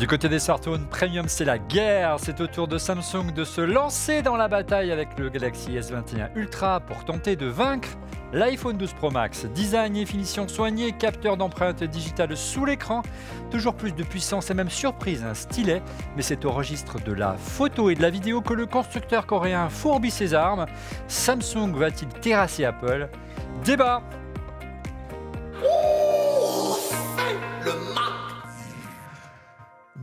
Du côté des smartphones premium, c'est la guerre. C'est au tour de Samsung de se lancer dans la bataille avec le Galaxy S21 Ultra pour tenter de vaincre l'iPhone 12 Pro Max. Design et finition soignée, capteur d'empreinte digitale sous l'écran, toujours plus de puissance et même surprise, un stylet. Mais c'est au registre de la photo et de la vidéo que le constructeur coréen fourbit ses armes. Samsung va-t-il terrasser Apple? Débat.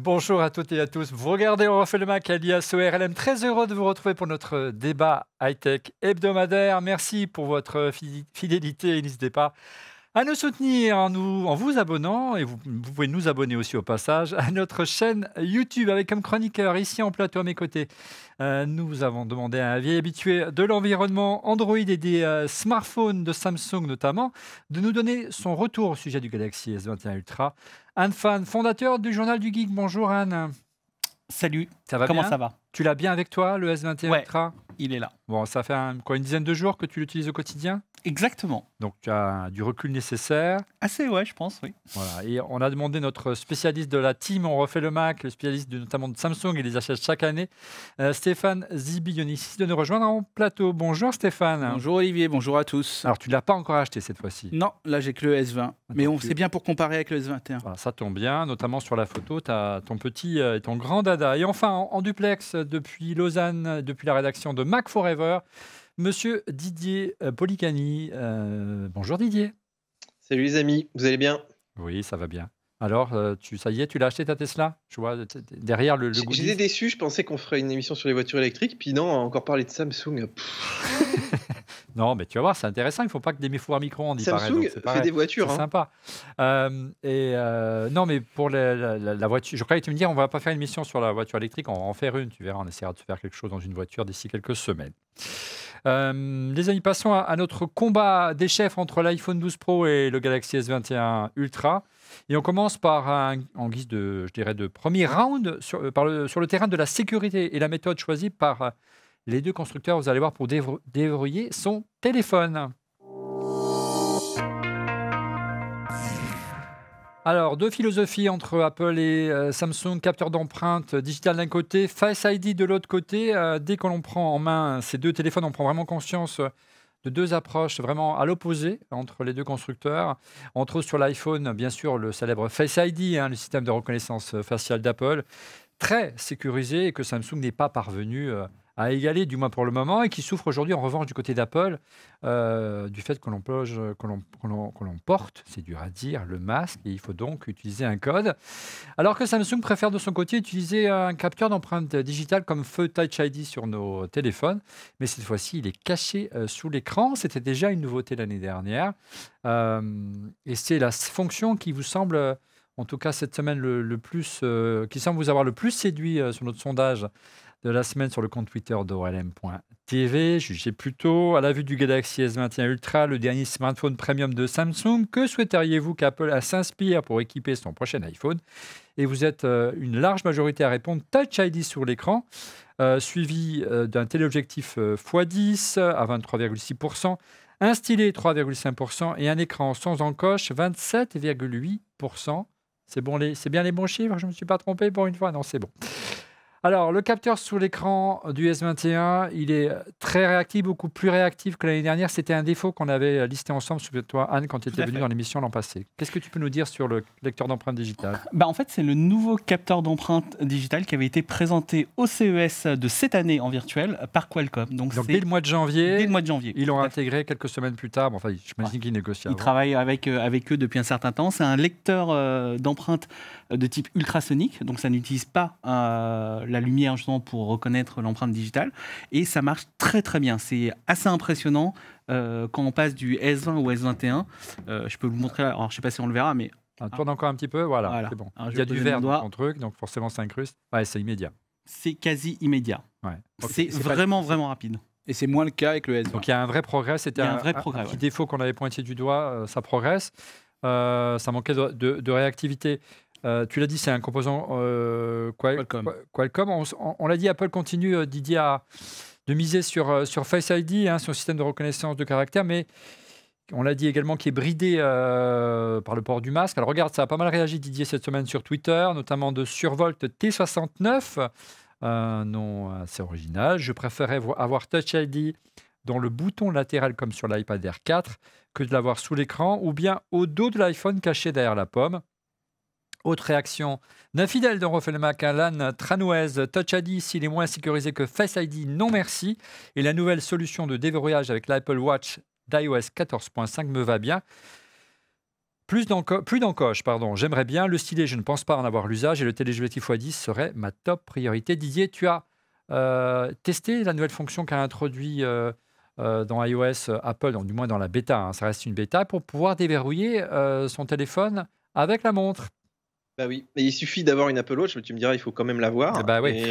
Bonjour à toutes et à tous. Vous regardez On refait le Mac alias ORLM. Très heureux de vous retrouver pour notre débat high-tech hebdomadaire. Merci pour votre fidélité et n'hésitez pas à nous soutenir en vous abonnant, et vous pouvez nous abonner aussi au passage, à notre chaîne YouTube avec comme chroniqueur ici en plateau à mes côtés. Nous avons demandé à un vieil habitué de l'environnement Android et des smartphones de Samsung notamment, de nous donner son retour au sujet du Galaxy S21 Ultra. Anne Fan, fondateur du Journal du Geek. Bonjour Anne. Salut, Ça va comment bien? ça va? Tu l'as bien avec toi, le S21 Ouais. Ultra? Il est là. Bon, ça fait une dizaine de jours que tu l'utilises au quotidien? Exactement. Donc tu as du recul nécessaire. Assez, ouais, je pense, oui. Voilà. Et on a demandé notre spécialiste de la team On refait le Mac, le spécialiste notamment de Samsung et les achète chaque année, Stéphane Zibionissi, de nous rejoindre en plateau. Bonjour Stéphane. Bonjour Olivier, bonjour à tous. Alors tu ne l'as pas encore acheté cette fois-ci. Non, là j'ai que le S20, mais c'est bien pour comparer avec le S21. Voilà, ça tombe bien, notamment sur la photo, tu as ton petit et ton grand dada. Et enfin, en duplex, depuis Lausanne, depuis la rédaction de Mac Forever, Monsieur Didier Policani. Bonjour Didier. Salut les amis, vous allez bien? Oui, ça va bien. Alors, ça y est, tu l'as acheté ta Tesla? Je vois derrière le J'étais goodies. déçu, je pensais qu'on ferait une émission sur les voitures électriques, puis non, on a encore parlé de Samsung. Non, mais tu vas voir, c'est intéressant. Il ne faut pas que des fours à micro-ondes. Samsung fait des voitures. C'est sympa. Non, mais pour la voiture, je croyais que tu me dire, on ne va pas faire une émission sur la voiture électrique, on va en faire une. Tu verras, on essaiera de faire quelque chose dans une voiture d'ici quelques semaines. Les amis, passons à notre combat des chefs entre l'iPhone 12 Pro et le Galaxy S21 Ultra. Et on commence par en guise de, je dirais, de premier round sur le terrain de la sécurité et la méthode choisie par les deux constructeurs, vous allez voir, pour déverrouiller son téléphone. Alors, deux philosophies entre Apple et Samsung, capteur d'empreinte digital d'un côté, Face ID de l'autre côté. Dès que l'on prend en main ces deux téléphones, on prend vraiment conscience de deux approches vraiment à l'opposé entre les deux constructeurs. Entre autres sur l'iPhone, bien sûr, le célèbre Face ID, le système de reconnaissance faciale d'Apple, très sécurisé et que Samsung n'est pas parvenu à égaler, du moins pour le moment, et qui souffre aujourd'hui en revanche du côté d'Apple du fait que l'on porte, c'est dur à dire, le masque, et il faut donc utiliser un code. Alors que Samsung préfère de son côté utiliser un capteur d'empreinte digitale comme Feu Touch ID sur nos téléphones, mais cette fois-ci il est caché sous l'écran. C'était déjà une nouveauté l'année dernière, et c'est la fonction qui vous semble, en tout cas cette semaine, le plus, qui semble vous avoir le plus séduit sur notre sondage de la semaine sur le compte Twitter d'ORLM.tv. Jugez plutôt à la vue du Galaxy S21 Ultra, le dernier smartphone premium de Samsung. Que souhaiteriez-vous qu'Apple s'inspire pour équiper son prochain iPhone? Et vous êtes une large majorité à répondre Touch ID sur l'écran, suivi d'un téléobjectif x10 à 23,6%, un stylet 3,5% et un écran sans encoche 27,8%. C'est bien les bons chiffres? Je ne me suis pas trompé pour une fois? Non, c'est bon. Alors, le capteur sous l'écran du S21, il est très réactif, beaucoup plus réactif que l'année dernière. C'était un défaut qu'on avait listé ensemble, souviens-toi, Anne, quand tu étais venue dans l'émission l'an passé. Qu'est-ce que tu peux nous dire sur le lecteur d'empreinte digitale? En fait, c'est le nouveau capteur d'empreinte digitale qui avait été présenté au CES de cette année en virtuel par Qualcomm. Donc dès le mois de janvier, dès le mois de janvier. Ils l'ont intégré quelques semaines plus tard. Bon, enfin, j'imagine qu'ils négocient. Ils travaillent avec eux depuis un certain temps. C'est un lecteur d'empreinte de type ultrasonique, donc ça n'utilise pas la lumière justement pour reconnaître l'empreinte digitale, et ça marche très très bien. C'est assez impressionnant quand on passe du S20 au S21. Je peux vous montrer, alors je ne sais pas si on le verra, mais tourne encore un petit peu, voilà. C'est bon. Alors, il y a du vert dans ton truc, donc forcément ça incruste. Ouais, c'est immédiat. C'est quasi immédiat. Ouais. C'est vraiment rapide. Et c'est moins le cas avec le S20. Donc il y a un vrai progrès. C'était un petit défaut qu'on avait pointé du doigt. Ça progresse. Ça manquait de réactivité. Tu l'as dit, c'est un composant Qualcomm. On l'a dit, Apple continue, Didier, de miser sur Face ID, son système de reconnaissance de caractère, mais on l'a dit également, qui est bridé par le port du masque. Alors regarde, ça a pas mal réagi Didier cette semaine sur Twitter, notamment de Survolt T69, nom assez original. Je préférais avoir Touch ID dans le bouton latéral comme sur l'iPad Air 4 que de l'avoir sous l'écran ou bien au dos de l'iPhone caché derrière la pomme. Autre réaction d'un fidèle de Refait le Mac, Alan Tranouez. Touch ID, s'il est moins sécurisé que Face ID, non merci. Et la nouvelle solution de déverrouillage avec l'Apple Watch d'iOS 14.5 me va bien. Plus d'encoche, pardon. J'aimerais bien. Le stylet, je ne pense pas en avoir l'usage. Et le téléobjectif x10 serait ma top priorité. Didier, tu as testé la nouvelle fonction qu'a introduit dans iOS Apple, donc du moins dans la bêta, hein, ça reste une bêta, pour pouvoir déverrouiller son téléphone avec la montre. Bah oui, mais il suffit d'avoir une Apple Watch, mais tu me diras, il faut quand même l'avoir. Bah oui.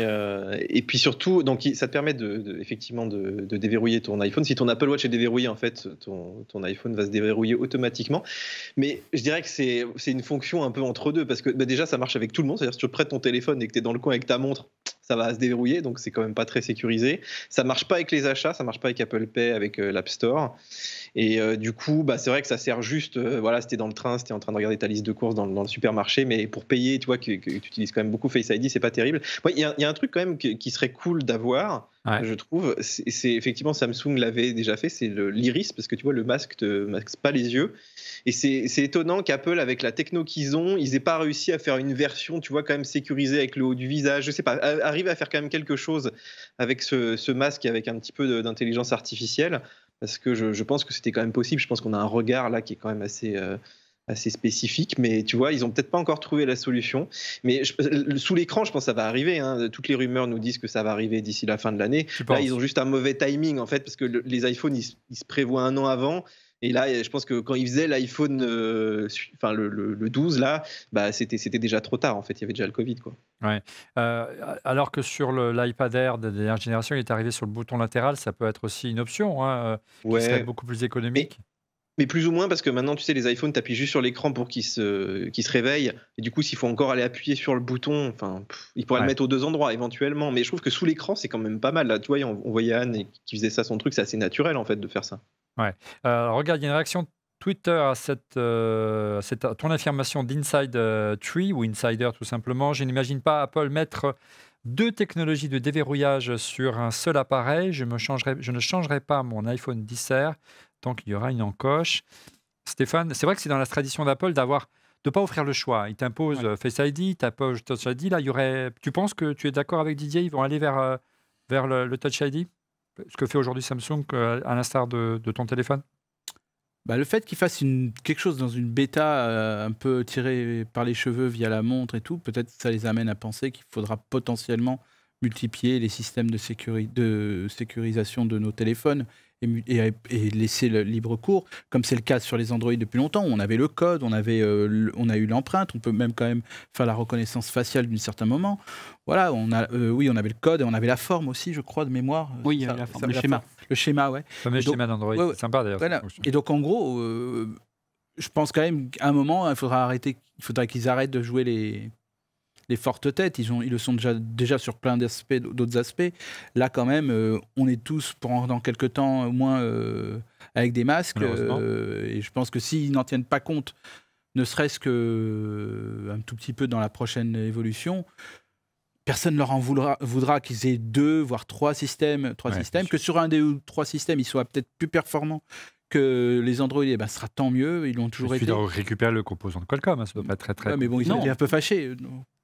Et puis surtout, donc, ça te permet effectivement de déverrouiller ton iPhone. Si ton Apple Watch est déverrouillé, en fait, ton iPhone va se déverrouiller automatiquement. Mais je dirais que c'est une fonction un peu entre deux, parce que déjà, ça marche avec tout le monde. C'est-à-dire, si tu prêtes ton téléphone et que tu es dans le coin avec ta montre, ça va se déverrouiller, donc c'est quand même pas très sécurisé. Ça marche pas avec les achats, ça marche pas avec Apple Pay, avec l'App Store. Et du coup, c'est vrai que ça sert juste, voilà, c'était dans le train, c'était en train de regarder ta liste de courses dans le supermarché, mais pour payer, tu vois, que tu utilises quand même beaucoup Face ID, c'est pas terrible. Il y a un truc quand même qui serait cool d'avoir, je trouve, c'est effectivement, Samsung l'avait déjà fait, c'est l'iris, parce que tu vois, le masque te masque pas les yeux. Et c'est étonnant qu'Apple, avec la techno qu'ils ont, ils aient pas réussi à faire une version, tu vois, quand même sécurisée avec le haut du visage. Je sais pas, arriver à faire quand même quelque chose avec ce masque, avec un petit peu d'intelligence artificielle, parce que je pense que c'était quand même possible. Je pense qu'on a un regard là qui est quand même assez spécifique, mais tu vois, ils ont peut-être pas encore trouvé la solution. Mais sous l'écran, je pense que ça va arriver. Hein. Toutes les rumeurs nous disent que ça va arriver d'ici la fin de l'année. Là, ils ont juste un mauvais timing, en fait, parce que les iPhones, ils se prévoient un an avant. Et là, je pense que quand ils faisaient l'iPhone, enfin le 12, là, c'était déjà trop tard, en fait. Il y avait déjà le Covid, quoi. Ouais. Alors que sur l'iPad Air de dernière génération, il est arrivé sur le bouton latéral, ça peut être aussi une option, hein, qui serait beaucoup plus économique. Mais plus ou moins, parce que maintenant, tu sais, les iPhones, tu appuies juste sur l'écran pour qu'ils se réveillent. Et du coup, s'il faut encore aller appuyer sur le bouton, ils pourraient le mettre aux deux endroits éventuellement. Mais je trouve que sous l'écran, c'est quand même pas mal. Là, tu vois, on voyait Anne qui faisait ça, son truc. C'est assez naturel, en fait, de faire ça. Ouais. Regarde, il y a une réaction Twitter à ton affirmation d'Inside Tree ou Insider tout simplement. Je n'imagine pas Apple mettre deux technologies de déverrouillage sur un seul appareil. Je ne changerai pas mon iPhone XR tant qu'il y aura une encoche. Stéphane, c'est vrai que c'est dans la tradition d'Apple de ne pas offrir le choix. Ils t'imposent Face ID, ils t'imposent Touch ID. Là, tu penses que tu es d'accord avec Didier, ils vont aller vers le Touch ID, ce que fait aujourd'hui Samsung à l'instar de ton téléphone? Le fait qu'ils fassent quelque chose dans une bêta un peu tirée par les cheveux via la montre et tout, peut-être ça les amène à penser qu'il faudra potentiellement multiplier les systèmes de sécurisation de nos téléphones et laisser le libre cours, comme c'est le cas sur les Android depuis longtemps. On avait le code, on a eu l'empreinte, on peut même quand même faire la reconnaissance faciale d'un certain moment. Voilà, on avait le code et on avait la forme aussi, je crois, de mémoire. Oui, il y avait la forme, le schéma. Le schéma, ouais. Le fameux schéma d'Android, c'est sympa d'ailleurs. Voilà. Et donc en gros, je pense quand même qu'à un moment, il faudrait qu'ils arrêtent de jouer les fortes têtes. Ils le sont déjà sur plein d'autres aspects. Là, quand même, on est tous pendant quelques temps au moins avec des masques. Et je pense que s'ils n'en tiennent pas compte, ne serait-ce qu'un tout petit peu dans la prochaine évolution, personne ne leur en voudra qu'ils aient 2 voire 3 systèmes, que sur un des 3 systèmes, ils soient peut-être plus performants que les Android, ce sera tant mieux. Ils l'ont toujours été. Il suffit de récupérer le composant de Qualcomm, ça doit pas être très très. Mais bon, ils étaient un peu fâchés.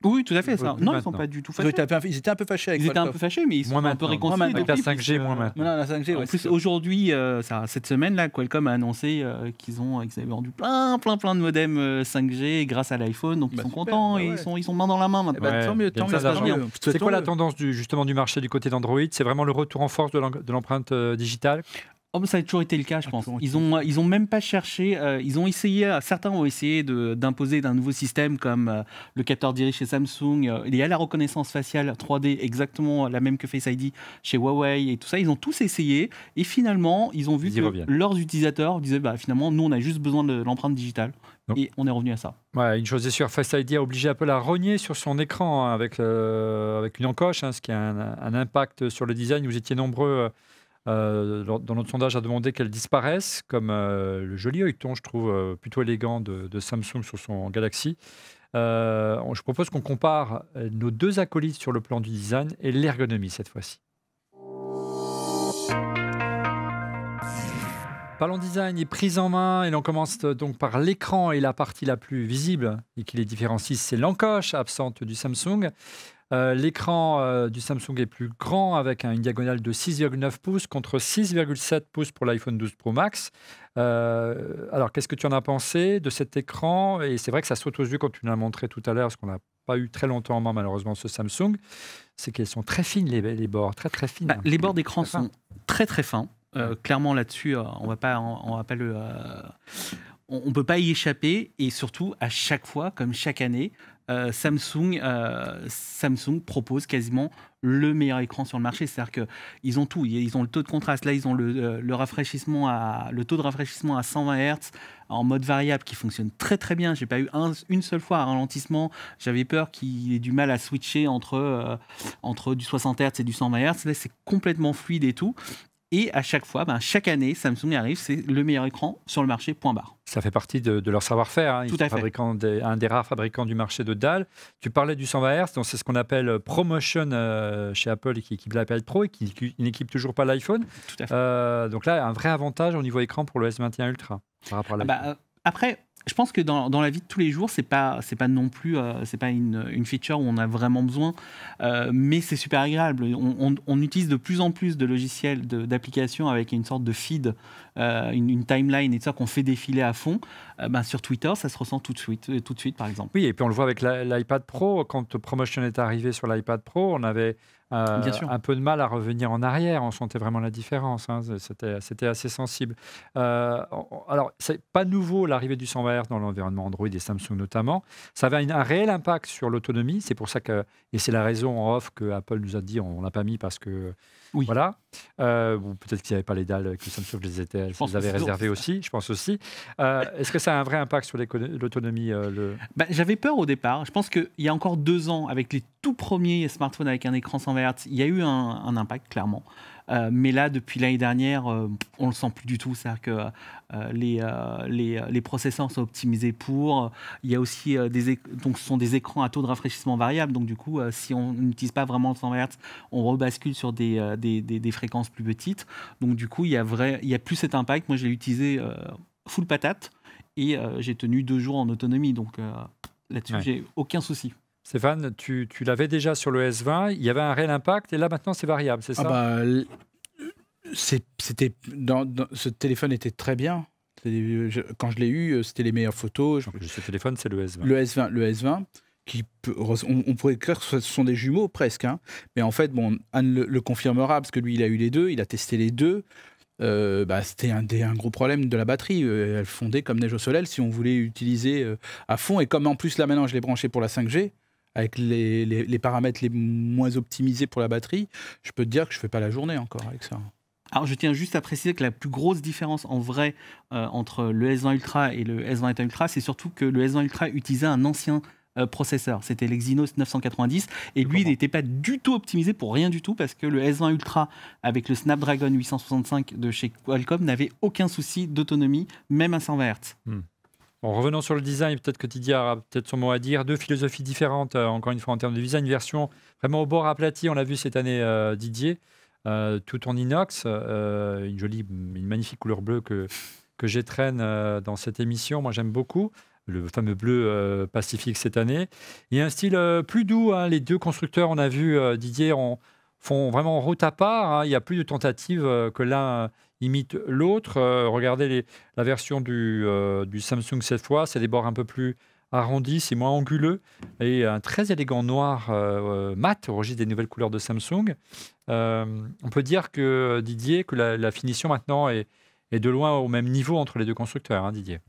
Oui, tout à fait. Ça. Non, ils ne sont pas du tout fâchés. Ils étaient un peu fâchés avec Ils étaient un peu fâchés, mais ils sont un peu réconciliés. Avec la 5G, moins maintenant. La 5G, en plus, aujourd'hui, cette semaine-là, Qualcomm a annoncé qu'ils avaient vendu plein de modems 5G grâce à l'iPhone, donc ils sont contents et ils sont main dans la main maintenant. Tant mieux. C'est quoi la tendance justement du marché du côté d'Android? C'est vraiment le retour en force de l'empreinte digitale? Ça a toujours été le cas, je pense. Ils ont même pas cherché. Ils ont essayé. Certains ont essayé d'imposer d'un nouveau système comme le capteur d'iris chez Samsung. Il y a la reconnaissance faciale 3D exactement la même que Face ID chez Huawei et tout ça. Ils ont tous essayé et finalement ils ont vu que leurs utilisateurs disaient finalement nous on a juste besoin de l'empreinte digitale. Donc, et on est revenu à ça. Ouais, une chose est sûre, Face ID a obligé Apple à rogner sur son écran avec une encoche, ce qui a un impact sur le design. Vous étiez nombreux Dans notre sondage, a demandé qu'elles disparaissent, comme le joli œilleton, je trouve, plutôt élégant de Samsung sur son Galaxy. Je propose qu'on compare nos deux acolytes sur le plan du design et l'ergonomie cette fois-ci. Parlons design et prise en main, et l'on commence donc par l'écran et la partie la plus visible et qui les différencie, c'est l'encoche absente du Samsung. L'écran du Samsung est plus grand avec une diagonale de 6,9 pouces contre 6,7 pouces pour l'iPhone 12 Pro Max. Alors, qu'est-ce que tu en as pensé de cet écran? Et c'est vrai que ça saute aux yeux quand tu nous l'as montré tout à l'heure, parce qu'on n'a pas eu très longtemps en main malheureusement ce Samsung. C'est qu'elles sont très fines, les bords, très très fines. Les bords d'écran sont très très fins. Clairement là-dessus, on va pas le... on peut pas y échapper, et surtout à chaque fois, comme chaque année, Samsung propose quasiment le meilleur écran sur le marché. C'est-à-dire qu'ils ont tout. Ils ont le taux de contraste. Là, ils ont le taux de rafraîchissement à 120 Hz en mode variable qui fonctionne très très bien. J'ai pas eu une seule fois un ralentissement. J'avais peur qu'il ait du mal à switcher entre du 60 Hz et du 120 Hz. Là, c'est complètement fluide et tout. Et à chaque fois, chaque année, Samsung arrive, c'est le meilleur écran sur le marché, point barre. Ça fait partie de leur savoir-faire. Ils Tout à fait. Un des rares fabricants du marché de dalles. Tu parlais du 120 Hz, donc c'est ce qu'on appelle ProMotion chez Apple, et qui équipe l'iPad Pro et qui n'équipe toujours pas l'iPhone. Tout à fait. Donc là, un vrai avantage au niveau écran pour le S21 Ultra par rapport à l'iPhone. Après, je pense que dans la vie de tous les jours, c'est pas non plus c'est pas une feature où on a vraiment besoin, mais c'est super agréable. On utilise de plus en plus de logiciels, d'applications avec une sorte de feed, une timeline et tout ça qu'on fait défiler à fond. Sur Twitter, ça se ressent tout de suite, par exemple. Oui, et puis on le voit avec l'iPad Pro. Quand ProMotion est arrivé sur l'iPad Pro, on avait un peu de mal à revenir en arrière. On sentait vraiment la différence. C'était assez sensible. Alors, c'est pas nouveau l'arrivée du 120 Hz dans l'environnement Android et Samsung notamment. Ça avait un réel impact sur l'autonomie. C'est pour ça et c'est la raison en off que Apple nous a dit on l'a pas mis parce que oui. Voilà. Peut-être qu'ils n'avaient pas les dalles, que Samsung les avait réservées aussi. Je pense aussi. Est-ce que ça a un vrai impact sur l'autonomie J'avais peur au départ. Je pense qu'il y a encore 2 ans, avec les tout premiers smartphones avec un écran 120 Hz, il y a eu un impact, clairement. Mais là, depuis l'année dernière, on le sent plus du tout. C'est-à-dire que les processeurs sont optimisés pour. Il y a aussi donc ce sont des écrans à taux de rafraîchissement variable. Donc du coup, si on n'utilise pas vraiment le 120 Hz, on rebascule sur des fréquences plus petites. Donc du coup, il y a plus cet impact. Moi, je l'ai utilisé full patate et j'ai tenu 2 jours en autonomie. Donc là-dessus, j'ai aucun souci. Stéphane, tu l'avais déjà sur le S20, il y avait un réel impact, et là maintenant c'est variable, c'est ça? Ce téléphone était très bien. Quand je l'ai eu, c'était les meilleures photos. Ce téléphone, c'est le S20. Le S20, on pourrait croire que ce sont des jumeaux presque, hein. Mais en fait, Anne le confirmera parce que lui, il a eu les deux, il a testé les deux. C'était un gros problème de la batterie. Elle fondait comme neige au soleil si on voulait utiliser à fond. Et comme en plus là maintenant je l'ai branché pour la 5G, avec les paramètres les moins optimisés pour la batterie, je peux te dire que je ne fais pas la journée encore avec ça. Alors, je tiens juste à préciser que la plus grosse différence en vrai entre le S20 Ultra et le S21 Ultra, c'est surtout que le S20 Ultra utilisait un ancien processeur. C'était l'Exynos 990 et lui, il n'était pas du tout optimisé pour rien du tout parce que le S20 Ultra avec le Snapdragon 865 de chez Qualcomm n'avait aucun souci d'autonomie, même à 120 Hz. Bon, revenons sur le design, peut-être que Didier aura peut-être son mot à dire. 2 philosophies différentes, encore une fois, en termes de design. Une version vraiment au bord aplati, on l'a vu cette année, Didier, tout en inox, une magnifique couleur bleue que j'étrenne dans cette émission. Moi, j'aime beaucoup le fameux bleu Pacifique cette année. Il y a un style plus doux. Les 2 constructeurs, on a vu, Didier, font vraiment route à part. Il n'y a plus de tentatives que l'un imite l'autre. Regardez la version du Samsung cette fois, c'est des bords un peu plus arrondis, c'est moins anguleux, et un très élégant noir mat au registre des nouvelles couleurs de Samsung. On peut dire que, Didier, que la finition maintenant est de loin au même niveau entre les 2 constructeurs, Didier.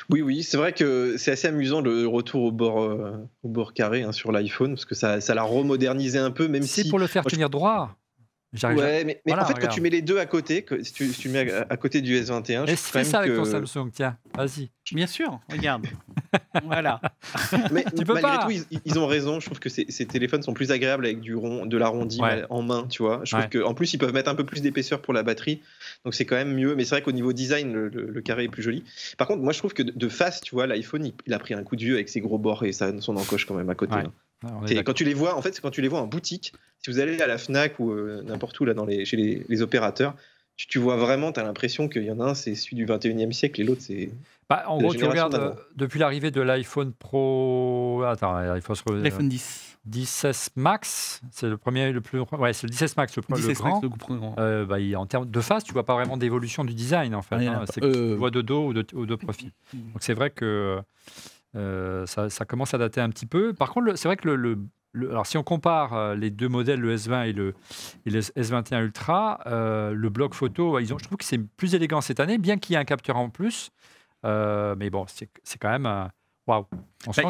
Oui, c'est vrai que c'est assez amusant le retour au bord carré sur l'iPhone, parce que ça l'a remodernisé un peu, même si... C'est pour le faire tenir droit. Ouais, mais voilà, en fait, regarde. quand tu mets les deux à côté, si tu le mets à côté du S21, Fais ça avec ton Samsung, tiens, vas-y. Bien sûr, regarde. Voilà. Mais Tu peux malgré pas. tout, ils ont raison. Je trouve que ces téléphones sont plus agréables avec de l'arrondi Ouais. en main, tu vois. Je trouve Ouais. qu'en plus, ils peuvent mettre un peu plus d'épaisseur pour la batterie. Donc, c'est quand même mieux. Mais c'est vrai qu'au niveau design, le carré est plus joli. Par contre, moi, je trouve que de face, tu vois, l'iPhone, il a pris un coup de vieux avec ses gros bords et son encoche quand même à côté. Ouais. Hein. On est Quand d'accord. tu les vois, en fait, c'est quand tu les vois en boutique. Si vous allez à la Fnac ou n'importe où là, chez les opérateurs, tu vois vraiment, tu as l'impression qu'il y en a un, c'est celui du 21e siècle et l'autre, c'est. Bah, en la gros, tu génération regardes d'avant. depuis l'arrivée de l'iPhone Pro. Attends, il faut se L'iPhone 10. 16 Max, c'est le premier, le plus. Ouais, c'est le 16 Max, le 10 le S grand. Max, le plus grand. Bah, en termes de face, tu vois pas vraiment d'évolution du design en fait. Ah, il y en a hein. pas. C'est que tu le vois de dos ou de profil. Mm. Donc c'est vrai que ça commence à dater un petit peu. Par contre, c'est vrai que alors si on compare les deux modèles, le S20 et le S21 Ultra, le bloc photo, je trouve que c'est plus élégant cette année, bien qu'il y ait un capteur en plus. Mais bon, c'est quand même waouh. On sent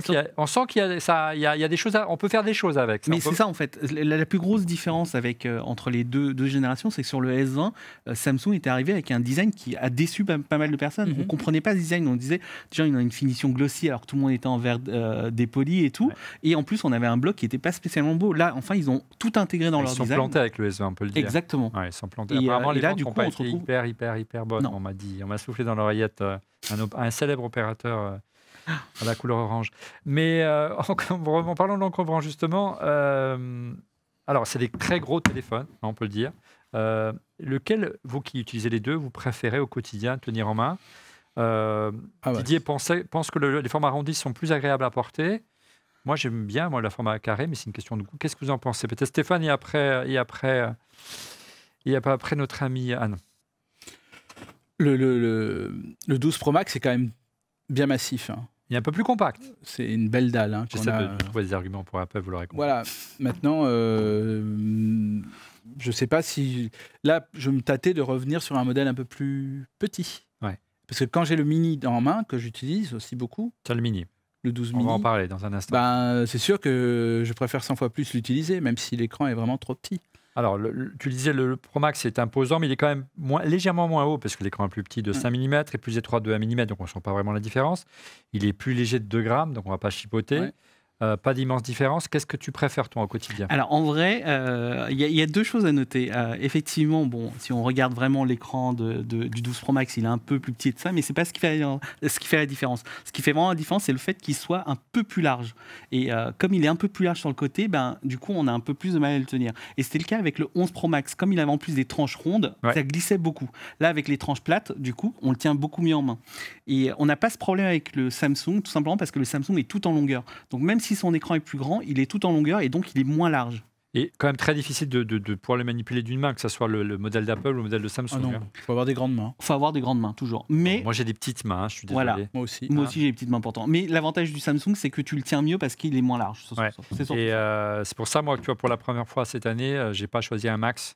qu'il y a des choses, on peut faire des choses avec. Mais c'est ça en fait. La plus grosse différence entre les deux générations, c'est que sur le S20, Samsung était arrivé avec un design qui a déçu pas mal de personnes. On comprenait pas ce design. On disait déjà il a une finition glossy alors que tout le monde était en verre dépoli et tout. Ouais. Et en plus on avait un bloc qui était pas spécialement beau. Là enfin ils ont tout intégré dans leur design. Ils sont plantés avec le S20, on peut le dire. Exactement. Ouais, ils sont plantés. Et, apparemment les là ventes du n'ont coup pas on se été retrouve hyper bonnes. On m'a soufflé dans l'oreillette un célèbre opérateur. À la couleur orange. Mais en parlant de l'encre orange, justement, alors c'est des très gros téléphones, on peut le dire. Lequel, vous qui utilisez les deux, vous préférez au quotidien tenir en main Didier pense que les formats arrondis sont plus agréables à porter. Moi, j'aime bien le format carré, mais c'est une question de goût. Qu'est-ce que vous en pensez? Peut-être Stéphane et après notre ami Anne. Le 12 Pro Max, c'est quand même bien massif. Hein. Il est un peu plus compact. C'est une belle dalle. Hein, j'essaie de trouver des arguments pour Apple, vous l'aurez compris. Voilà. Maintenant, je ne sais pas si... Là, je me tâtais de revenir sur un modèle un peu plus petit. Ouais. Parce que quand j'ai le mini en main, que j'utilise aussi beaucoup... Tu as le mini. Le 12 On mini. va en parler dans un instant. C'est sûr que je préfère 100 fois plus l'utiliser, même si l'écran est vraiment trop petit. Alors, tu disais le Pro Max est imposant, mais il est quand même légèrement moins haut parce que l'écran est plus petit de 5 mm et plus étroit de 1 mm, donc on ne sent pas vraiment la différence. Il est plus léger de 2 grammes, donc on ne va pas chipoter. Ouais. Pas d'immense différence. Qu'est-ce que tu préfères, toi, au quotidien? Alors, en vrai, il y a deux choses à noter. Effectivement, bon, si on regarde vraiment l'écran du 12 Pro Max, il est un peu plus petit de ça, mais ce n'est pas ce qui fait la différence. Ce qui fait vraiment la différence, c'est le fait qu'il soit un peu plus large. Et comme il est un peu plus large sur le côté, du coup, on a un peu plus de mal à le tenir. Et c'était le cas avec le 11 Pro Max. Comme il avait en plus des tranches rondes, ça glissait beaucoup. Là, avec les tranches plates, du coup, on le tient beaucoup mieux en main. Et on n'a pas ce problème avec le Samsung, tout simplement parce que le Samsung est tout en longueur. Donc, même si son écran est plus grand, il est tout en longueur et donc il est moins large. Et quand même très difficile de pouvoir le manipuler d'une main, que ce soit le modèle d'Apple ou le modèle de Samsung. Ah non, il faut avoir des grandes mains. Il faut avoir des grandes mains, toujours. Mais moi, j'ai des petites mains, je suis désolé. Voilà. Moi aussi. Moi aussi, j'ai des petites mains pourtant. Mais l'avantage du Samsung, c'est que tu le tiens mieux parce qu'il est moins large. C'est pour ça, moi, tu vois, pour la première fois cette année, j'ai pas choisi un Max.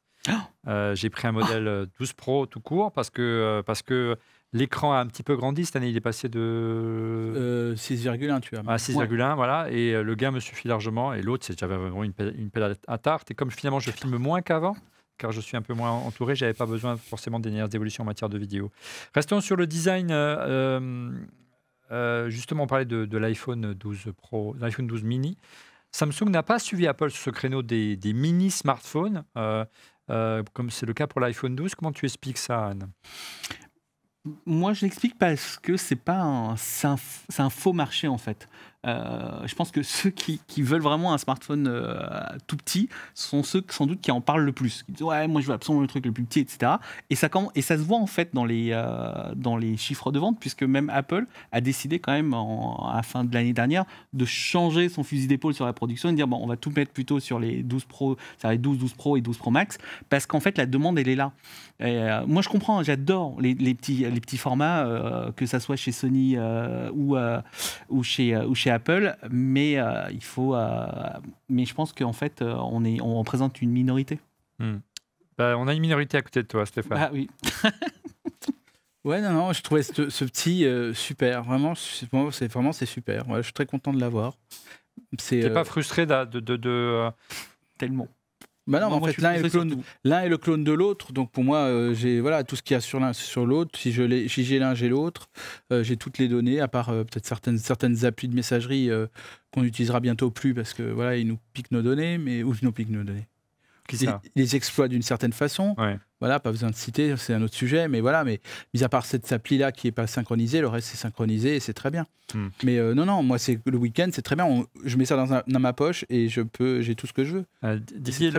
J'ai pris un modèle 12 Pro tout court parce que l'écran a un petit peu grandi. Cette année, il est passé de 6,1, tu as. À 6,1, voilà. Et le gain me suffit largement. Et l'autre, j'avais vraiment une pelle à tarte. Et comme finalement, je filme moins qu'avant, car je suis un peu moins entouré, j'avais pas besoin forcément des dernières évolutions en matière de vidéo. Restons sur le design. Justement, on parlait de l'iPhone 12 Pro, l'iPhone 12 mini. Samsung n'a pas suivi Apple sur ce créneau des mini smartphones, comme c'est le cas pour l'iPhone 12. Comment tu expliques ça, Anne? Moi, je l'explique parce que c'est un faux marché en fait. Je pense que ceux qui veulent vraiment un smartphone tout petit sont ceux sans doute qui en parlent le plus. Qui disent ouais, moi je veux absolument le truc le plus petit, etc. Et ça se voit en fait dans les chiffres de vente, puisque même Apple a décidé quand même à la fin de l'année dernière de changer son fusil d'épaule sur la production et de dire bon, on va tout mettre plutôt sur les 12 Pro, c'est-à-dire 12 Pro et 12 Pro Max, parce qu'en fait la demande elle est là. Et, moi je comprends, j'adore les petits formats, que ça soit chez Sony ou chez Apple, mais il faut. Mais je pense qu'en fait, on représente une minorité. On a une minorité à côté de toi, Stéphane. Ah oui. Ouais, non, je trouvais ce petit super. Vraiment, c'est super. Ouais, je suis très content de l'avoir. T'es pas frustré Tellement. Bah non, mais en Moi, fait, je suis l'un est le clone de l'autre. Donc pour moi, j'ai voilà, tout ce qu'il y a sur l'un, c'est sur l'autre. Si j'ai l'un, j'ai l'autre. J'ai toutes les données, à part peut-être certaines applis de messagerie qu'on n'utilisera bientôt plus parce que voilà, ils nous piquent nos données, ou ils nous piquent nos données. Ils les exploitent d'une certaine façon. Ouais. Voilà, pas besoin de citer, c'est un autre sujet. Mais voilà, mais mis à part cette appli-là qui n'est pas synchronisée, le reste c'est synchronisé et c'est très bien. Mais non, moi c'est le week-end, c'est très bien. Je mets ça dans ma poche et j'ai tout ce que je veux. Didier,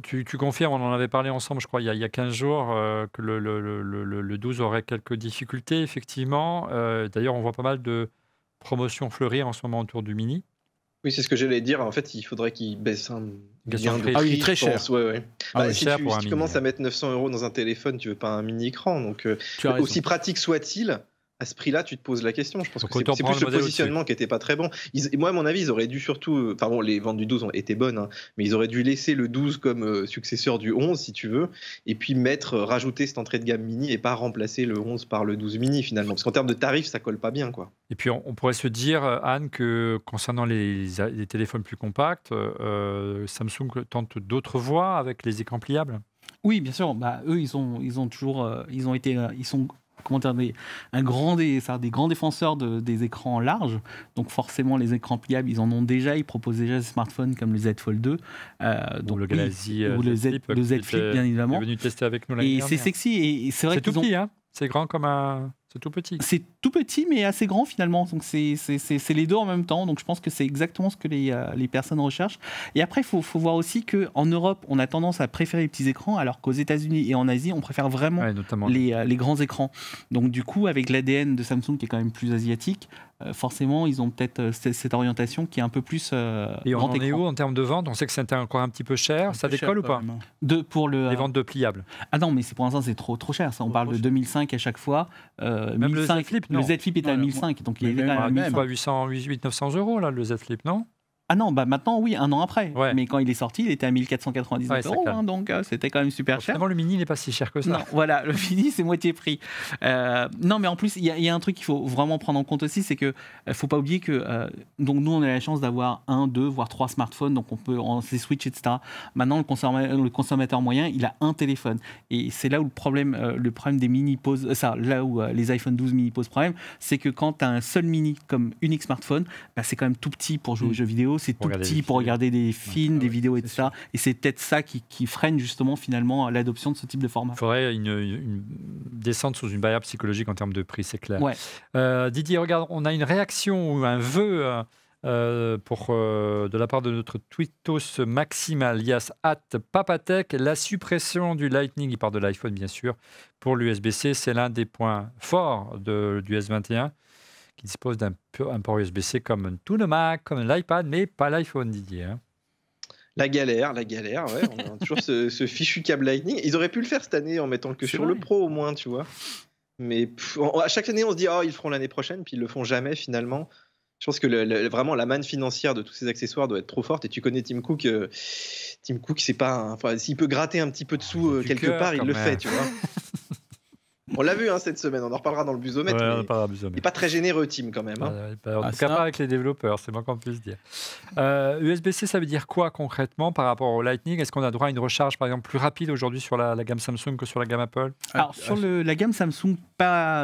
tu confirmes, on en avait parlé ensemble, je crois, il y a 15 jours, que le 12 aurait quelques difficultés, effectivement. D'ailleurs, on voit pas mal de promotions fleurir en ce moment autour du Mini. Oui, c'est ce que j'allais dire. En fait, il faudrait qu'il baisse un gain de prix. Ah oui, il est très cher. Ouais. Si cher tu commences à mettre 900 € dans un téléphone, tu veux pas un mini-écran. Donc, aussi pratique soit-il, à ce prix-là, tu te poses la question. Je pense que c'est plus le positionnement qui n'était pas très bon. Moi, à mon avis, ils auraient dû surtout... Enfin bon, les ventes du 12 ont été bonnes, hein, mais ils auraient dû laisser le 12 comme successeur du 11, si tu veux, et puis rajouter cette entrée de gamme mini et pas remplacer le 11 par le 12 mini, finalement. Parce qu'en termes de tarifs, ça colle pas bien, quoi. Et puis, on pourrait se dire, Anne, que concernant les téléphones plus compacts, Samsung tente d'autres voies avec les écrans pliables. Oui, bien sûr. Bah, eux, ils sont comment dire, des grands défenseurs des écrans larges. Donc forcément, les écrans pliables, ils en ont déjà. Ils proposent déjà des smartphones comme le Z Fold 2. Donc le Galaxy ou le Z Flip, bien évidemment. Est venu tester avec nous et c'est sexy. Et c'est vrai c'est tout petit, hein. C'est grand comme un... C'est tout petit. C'est tout petit, mais assez grand finalement. Donc c'est les deux en même temps. Donc je pense que c'est exactement ce que les personnes recherchent. Et après, il faut voir aussi qu'en Europe, on a tendance à préférer les petits écrans, alors qu'aux États-Unis et en Asie, on préfère vraiment les grands écrans. Donc du coup, avec l'ADN de Samsung qui est quand même plus asiatique, forcément, ils ont peut-être cette orientation qui est un peu plus et on grand en écran. est où en termes de vente? On sait que c'était encore un petit peu cher. Ça décolle ou pas? Pour les ventes de pliables. Ah non, mais pour l'instant, c'est trop cher. Ça, on parle de 2005 à chaque fois. Même 1005, le Z Flip, le Z Flip est à 1005, donc il est quand même pas 800-900 € là, le Z Flip, non? Ah non, bah maintenant, oui, un an après. Ouais. Mais quand il est sorti, il était à 1499 €, hein, donc c'était quand même super cher. Finalement, le Mini n'est pas si cher que ça. Non, voilà, le Mini, c'est moitié prix. Non, mais en plus, il y a un truc qu'il faut vraiment prendre en compte aussi, c'est qu'il ne faut pas oublier que donc nous, on a la chance d'avoir 1, 2, voire 3 smartphones, donc on peut en Switch, etc. Maintenant, le consommateur moyen, il a un téléphone. Et c'est là où le problème des Mini pose... là où les iPhone 12 Mini posent problème, c'est que quand tu as un seul Mini comme unique smartphone, bah, c'est quand même tout petit pour jouer aux jeux vidéo. C'est tout petit pour regarder des films, des vidéos, etc. Et c'est peut-être ça qui freine justement finalement l'adoption de ce type de format. Il faudrait une descente sous une barrière psychologique en termes de prix, c'est clair. Ouais. Didier, regarde, on a une réaction ou un vœu de la part de notre tweetos Maxime alias @papatech, la suppression du Lightning, il part de l'iPhone bien sûr, pour l'USB-C, c'est l'un des points forts du S21. Qui dispose d'un port USB-C comme tout le Mac, comme l'iPad, mais pas l'iPhone, Didier. Hein. La galère, ouais. On a toujours ce fichu câble Lightning. Ils auraient pu le faire cette année en mettant que sur le Pro au moins, tu vois. Mais à chaque année, on se dit ils le feront l'année prochaine, puis ils le font jamais finalement. Je pense que vraiment la manne financière de tous ces accessoires doit être trop forte. Et tu connais Tim Cook. Tim Cook, c'est pas. S'il peut gratter un petit peu de sous quelque part, il le fait, tu vois. On l'a vu cette semaine, on en reparlera dans le busomètre. Il n'est pas très généreux, Tim, quand même. Hein. En tout cas, pas avec les développeurs, c'est moins qu'on puisse dire. USB-C, ça veut dire quoi concrètement par rapport au Lightning? Est-ce qu'on a droit à une recharge, par exemple, plus rapide aujourd'hui sur la gamme Samsung que sur la gamme Apple? Alors, sur la gamme Samsung,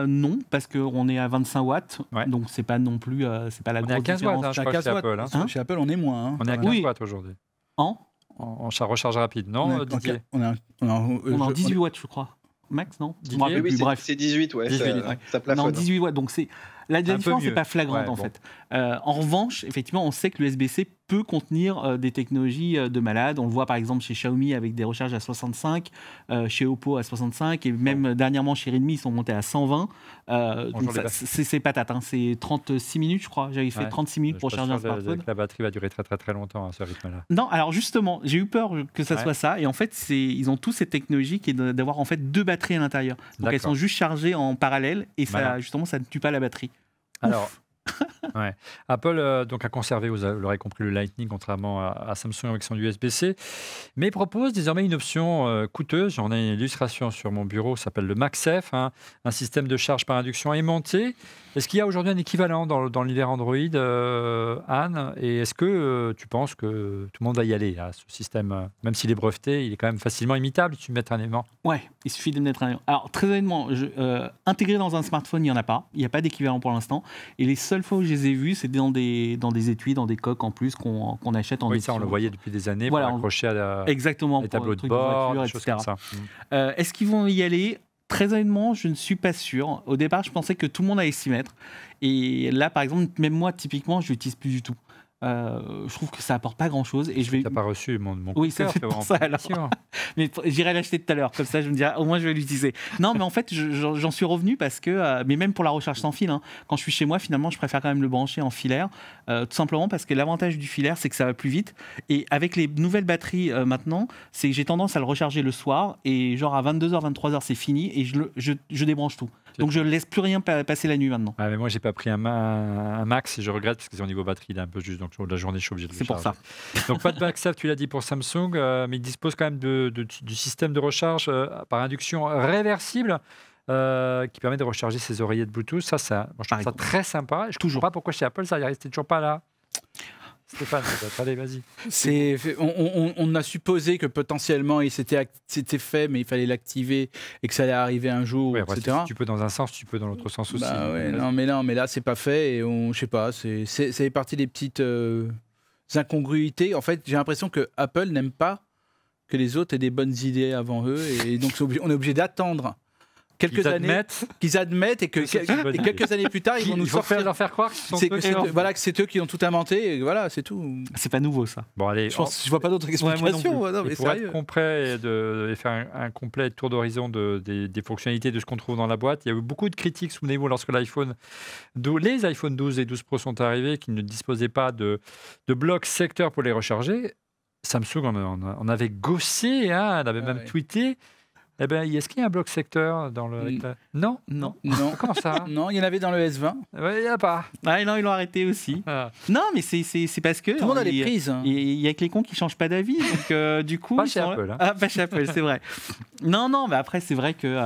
non, parce qu'on est à 25 watts, donc c'est pas non plus c'est pas la grosse différence. On est à 15 watts, chez Apple. Hein. Chez Apple, on est moins. Hein. On est à 15 watts aujourd'hui. En recharge rapide, non, Didier? On est en 18 watts, je crois. Max, non? Bref. C'est 18, ouais. 18, ça plafonne. Non, 18 watts, donc la différence n'est pas flagrante en fait. En revanche, effectivement, on sait que le USB-C peut contenir des technologies de malade. On le voit par exemple chez Xiaomi avec des recharges à 65, chez Oppo à 65, et même dernièrement chez Redmi, ils sont montés à 120. Donc c'est patate, hein. C'est 36 minutes, je crois. J'avais fait 36 minutes pour charger un smartphone. La batterie va durer très très très longtemps à ce rythme-là. Non, alors justement, j'ai eu peur que ça soit ça. Et en fait, ils ont tous cette technologie qui est d'avoir en fait 2 batteries à l'intérieur. Donc elles sont juste chargées en parallèle et ça, justement, ça ne tue pas la batterie. Alors, Apple donc a conservé, vous l'aurez compris, le Lightning, contrairement à Samsung avec son USB-C, mais propose désormais une option coûteuse. J'en ai une illustration sur mon bureau, ça s'appelle le MagSafe, un système de charge par induction aimanté. Est-ce qu'il y a aujourd'hui un équivalent dans l'univers Android, Anne? Et est-ce que tu penses que tout le monde va y aller à ce système, même s'il est breveté, il est quand même facilement imitable, tu mets un aimant? Ouais, il suffit de mettre un. Alors, très honnêtement, intégré dans un smartphone, il n'y en a pas. Il n'y a pas d'équivalent pour l'instant. Et les seules fois où je les ai vus, c'était dans des étuis, dans des coques en plus qu'on achète en Oui, édition. ça, on le voyait depuis des années, Voilà, pour accrocher à exactement, les pour tableaux le de truc bord, voiture, des choses etc. comme ça. Est-ce qu'ils vont y aller? Très honnêtement, je ne suis pas sûr. Au départ, je pensais que tout le monde allait s'y mettre. Et là, par exemple, même moi, typiquement, je l'utilise plus du tout. Je trouve que ça apporte pas grand-chose. Et je vais. T'as pas reçu mon Oui, coup de cœur, c'est pour ça, alors. Mais j'irai l'acheter tout à l'heure, comme ça je me dirai, au moins je vais l'utiliser. Non, mais en fait, j'en suis revenu parce que, mais même pour la recharge sans fil, quand je suis chez moi, finalement, je préfère quand même le brancher en filaire, tout simplement parce que l'avantage du filaire, c'est que ça va plus vite. Et avec les nouvelles batteries maintenant, c'est que j'ai tendance à le recharger le soir et genre à 22h, 23h, c'est fini et je débranche tout. Donc je ne laisse plus rien passer la nuit maintenant. Ah, mais moi, j'ai pas pris un max et je regrette parce que au niveau batterie, il est un peu juste. Donc, la journée, je suis obligé de le charger. C'est pour ça. Donc, pas de MagSafe, tu l'as dit pour Samsung, mais il dispose quand même du système de recharge par induction réversible qui permet de recharger ses oreillettes Bluetooth. Ça, moi, je trouve ça très sympa. Je ne comprends pas pourquoi chez Apple, ça n'était toujours pas là. Stéphane, allez, vas-y. On a supposé que potentiellement c'était fait, mais il fallait l'activer et que ça allait arriver un jour, etc. Si tu peux dans un sens, tu peux dans l'autre sens aussi. Non, mais là, c'est pas fait et je sais pas, c'est parti des petites incongruités. En fait, j'ai l'impression que Apple n'aime pas que les autres aient des bonnes idées avant eux et donc on est obligé d'attendre quelques années qu'ils admettent et quelques années plus tard ils vont nous leur faire croire que c'est eux qui ont tout inventé et voilà, c'est tout. C'est pas nouveau ça. Bon, allez, je vois pas d'autres explications. Pour être complet et faire un complet tour d'horizon des fonctionnalités de ce qu'on trouve dans la boîte, il y a eu beaucoup de critiques, souvenez-vous, lorsque les iPhone 12 et 12 Pro sont arrivés, qui ne disposaient pas de bloc secteur pour les recharger. Samsung on avait gossé, elle avait même tweeté. Eh ben, est-ce qu'il y a un bloc secteur dans le... Non. Comment ça? Non, il y en avait dans le S20. Ouais, il n'y en a pas. Ah non, ils l'ont arrêté aussi. Non, mais c'est parce que... Tout le monde a les prises. Il y a que les cons qui ne changent pas d'avis. Donc, du coup... Pas chez Apple. Pas chez Apple, c'est vrai. Non, mais après, c'est vrai que...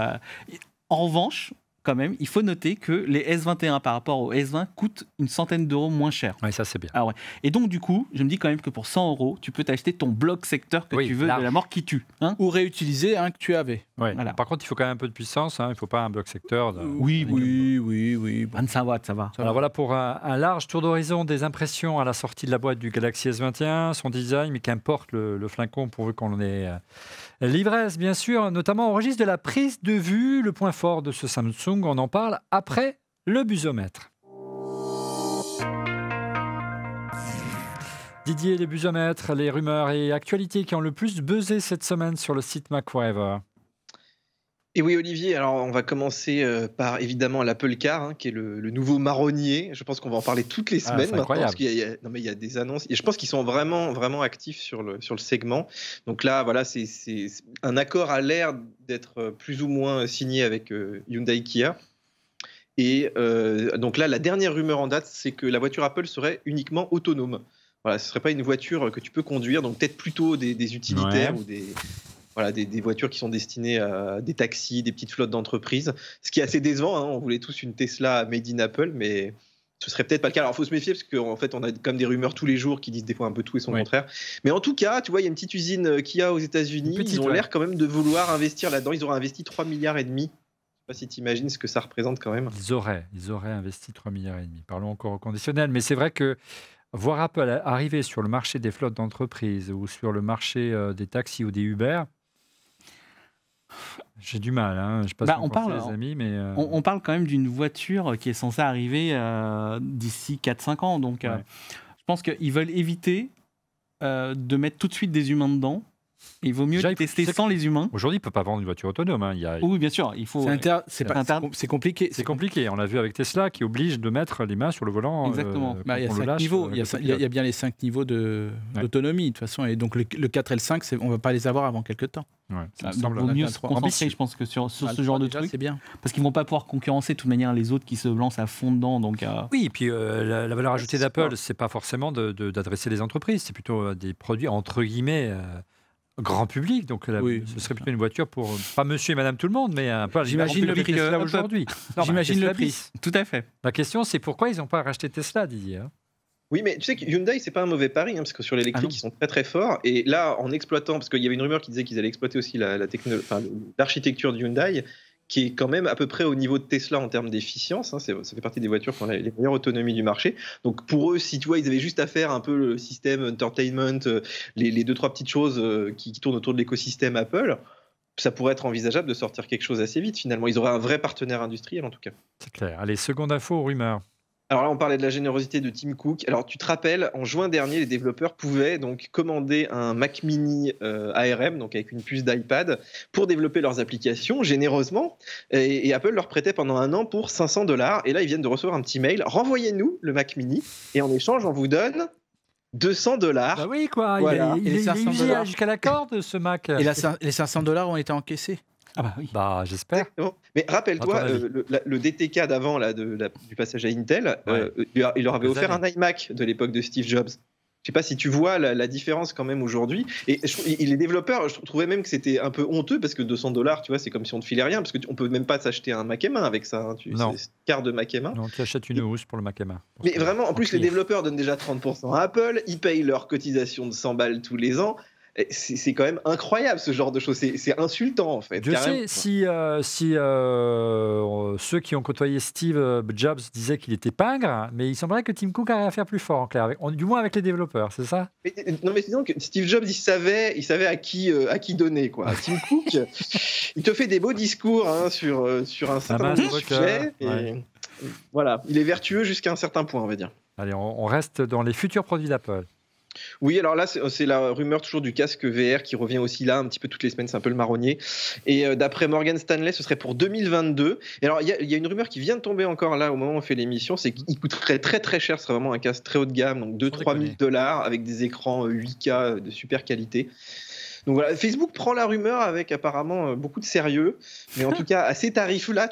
en revanche, quand même, il faut noter que les S21 par rapport aux S20 coûtent une centaine d'euros moins cher. Oui, ça c'est bien. Ah ouais. Et donc du coup, je me dis quand même que pour 100 euros, tu peux t'acheter ton bloc secteur que tu veux de la mort qui tue. Ou réutiliser un que tu avais. Ouais. Voilà. Par contre, il faut quand même un peu de puissance. Il ne faut pas un bloc secteur. Oui. 25 watts, ça va. Alors voilà pour un large tour d'horizon des impressions à la sortie de la boîte du Galaxy S21, son design, mais qu'importe le flacon pourvu qu'on ait l'ivresse, bien sûr, notamment au registre de la prise de vue, le point fort de ce Samsung. On en parle après le busomètre. Didier, les busomètres, les rumeurs et actualités qui ont le plus buzzé cette semaine sur le site Macweather. Et oui, Olivier, alors on va commencer par évidemment l'Apple Car, qui est le nouveau marronnier. Je pense qu'on va en parler toutes les semaines maintenant. Parce qu'il y a des annonces. Et je pense qu'ils sont vraiment, vraiment actifs sur le segment. Donc là, voilà, c'est un accord a l'air d'être plus ou moins signé avec Hyundai Kia. Et donc là, la dernière rumeur en date, c'est que la voiture Apple serait uniquement autonome. Voilà, ce ne serait pas une voiture que tu peux conduire, donc peut-être plutôt des utilitaires ou des voitures qui sont destinées à des taxis, des petites flottes d'entreprises. Ce qui est assez décevant, on voulait tous une Tesla made in Apple, mais ce serait peut-être pas le cas. Alors il faut se méfier parce qu'en fait on a comme des rumeurs tous les jours qui disent des fois un peu tout et son contraire. Mais en tout cas, tu vois, il y a une petite usine Kia aux États-Unis. Ils ont l'air quand même de vouloir investir là-dedans. Ils auraient investi 3,5 milliards. Je ne sais pas si tu imagines ce que ça représente quand même. Ils auraient investi 3,5 milliards. Parlons encore au conditionnel, mais c'est vrai que voir Apple arriver sur le marché des flottes d'entreprises ou sur le marché des taxis ou des Uber, j'ai du mal. Je passe les amis, mais on parle quand même d'une voiture qui est censée arriver d'ici 4-5 ans. Donc, je pense qu'ils veulent éviter de mettre tout de suite des humains dedans Il vaut mieux Déjà, tester sans les humains. Aujourd'hui, il ne peut pas vendre une voiture autonome. Hein. Oui, bien sûr. Il faut. C'est compliqué. C'est compliqué. On l'a vu avec Tesla qui oblige de mettre les mains sur le volant. Exactement. Il y a 5 niveaux. Il y a bien les 5 niveaux d'autonomie, de toute façon. Et donc, le 4 et le 5, on ne va pas les avoir avant quelques temps. Ouais, donc, il vaut mieux se concentrer, je pense, que sur ce genre de trucs. C'est bien. Parce qu'ils ne vont pas pouvoir concurrencer de toute manière les autres qui se lancent à fond dedans. Donc, oui, et puis la valeur ajoutée d'Apple, ce n'est pas forcément d'adresser les entreprises. C'est plutôt des produits, entre guillemets, grand public. Donc, ce serait plutôt une voiture pour, pas monsieur et madame tout le monde, mais un peu j'imagine le prix aujourd'hui. J'imagine le prix. Tout à fait. La question, c'est pourquoi ils n'ont pas racheté Tesla, Didier. Oui, mais tu sais que Hyundai, c'est pas un mauvais pari, parce que sur l'électrique, ils sont très très forts. Et là, en exploitant, parce qu'il y avait une rumeur qui disait qu'ils allaient exploiter aussi l'architecture de Hyundai, qui est quand même à peu près au niveau de Tesla en termes d'efficience. Ça fait partie des voitures qui ont les meilleures autonomies du marché. Donc pour eux, si tu vois, ils avaient juste à faire un peu le système entertainment, les 2-3 petites choses qui tournent autour de l'écosystème Apple, ça pourrait être envisageable de sortir quelque chose assez vite finalement. Ils auraient un vrai partenaire industriel en tout cas. C'est clair. Allez, seconde info, rumeur. Alors là, on parlait de la générosité de Tim Cook. Alors, tu te rappelles, en juin dernier, les développeurs pouvaient donc commander un Mac Mini ARM, donc avec une puce d'iPad, pour développer leurs applications généreusement. Et Apple leur prêtait pendant 1 an pour $500. Et là, ils viennent de recevoir un petit mail. Renvoyez-nous le Mac Mini. Et en échange, on vous donne $200. Bah oui, quoi. Voilà. Il est jusqu'à la corde, ce Mac. Et les $500 ont été encaissés. Ah bah oui. Bah, j'espère. Exactement. Mais rappelle-toi, le DTK d'avant du passage à Intel, il leur avait offert un iMac de l'époque de Steve Jobs. Je sais pas si tu vois la différence quand même aujourd'hui. Et les développeurs, je trouvais même que c'était un peu honteux parce que $200, tu vois, c'est comme si on ne filait rien parce qu'on peut même pas s'acheter un Mac M1 avec ça. Non. C'est quart de Mac M1. Non, tu achètes une housse pour le Mac M1. Mais vraiment, en plus, les développeurs donnent déjà 30% à Apple. Ils payent leur cotisation de 100 balles tous les ans. C'est quand même incroyable ce genre de choses. C'est insultant en fait. Je sais si ceux qui ont côtoyé Steve Jobs disaient qu'il était pingre, mais il semblerait que Tim Cook arrive à faire plus fort en clair, du moins avec les développeurs, c'est ça? Non mais disons que Steve Jobs il savait à qui donner quoi. Tim Cook il te fait des beaux discours sur un certain nombre de sujets. Voilà, il est vertueux jusqu'à un certain point on va dire. Allez, on reste dans les futurs produits d'Apple. Oui, alors là, c'est la rumeur toujours du casque VR qui revient aussi là un petit peu toutes les semaines, c'est un peu le marronnier. Et d'après Morgan Stanley, ce serait pour 2022. Et alors, il y a une rumeur qui vient de tomber encore là au moment où on fait l'émission, c'est qu'il coûterait très très cher, ce serait vraiment un casque très haut de gamme, donc 2-3 000 $ avec des écrans 8K de super qualité. Donc voilà, Facebook prend la rumeur avec apparemment beaucoup de sérieux, mais en tout cas, à ces tarifs-là,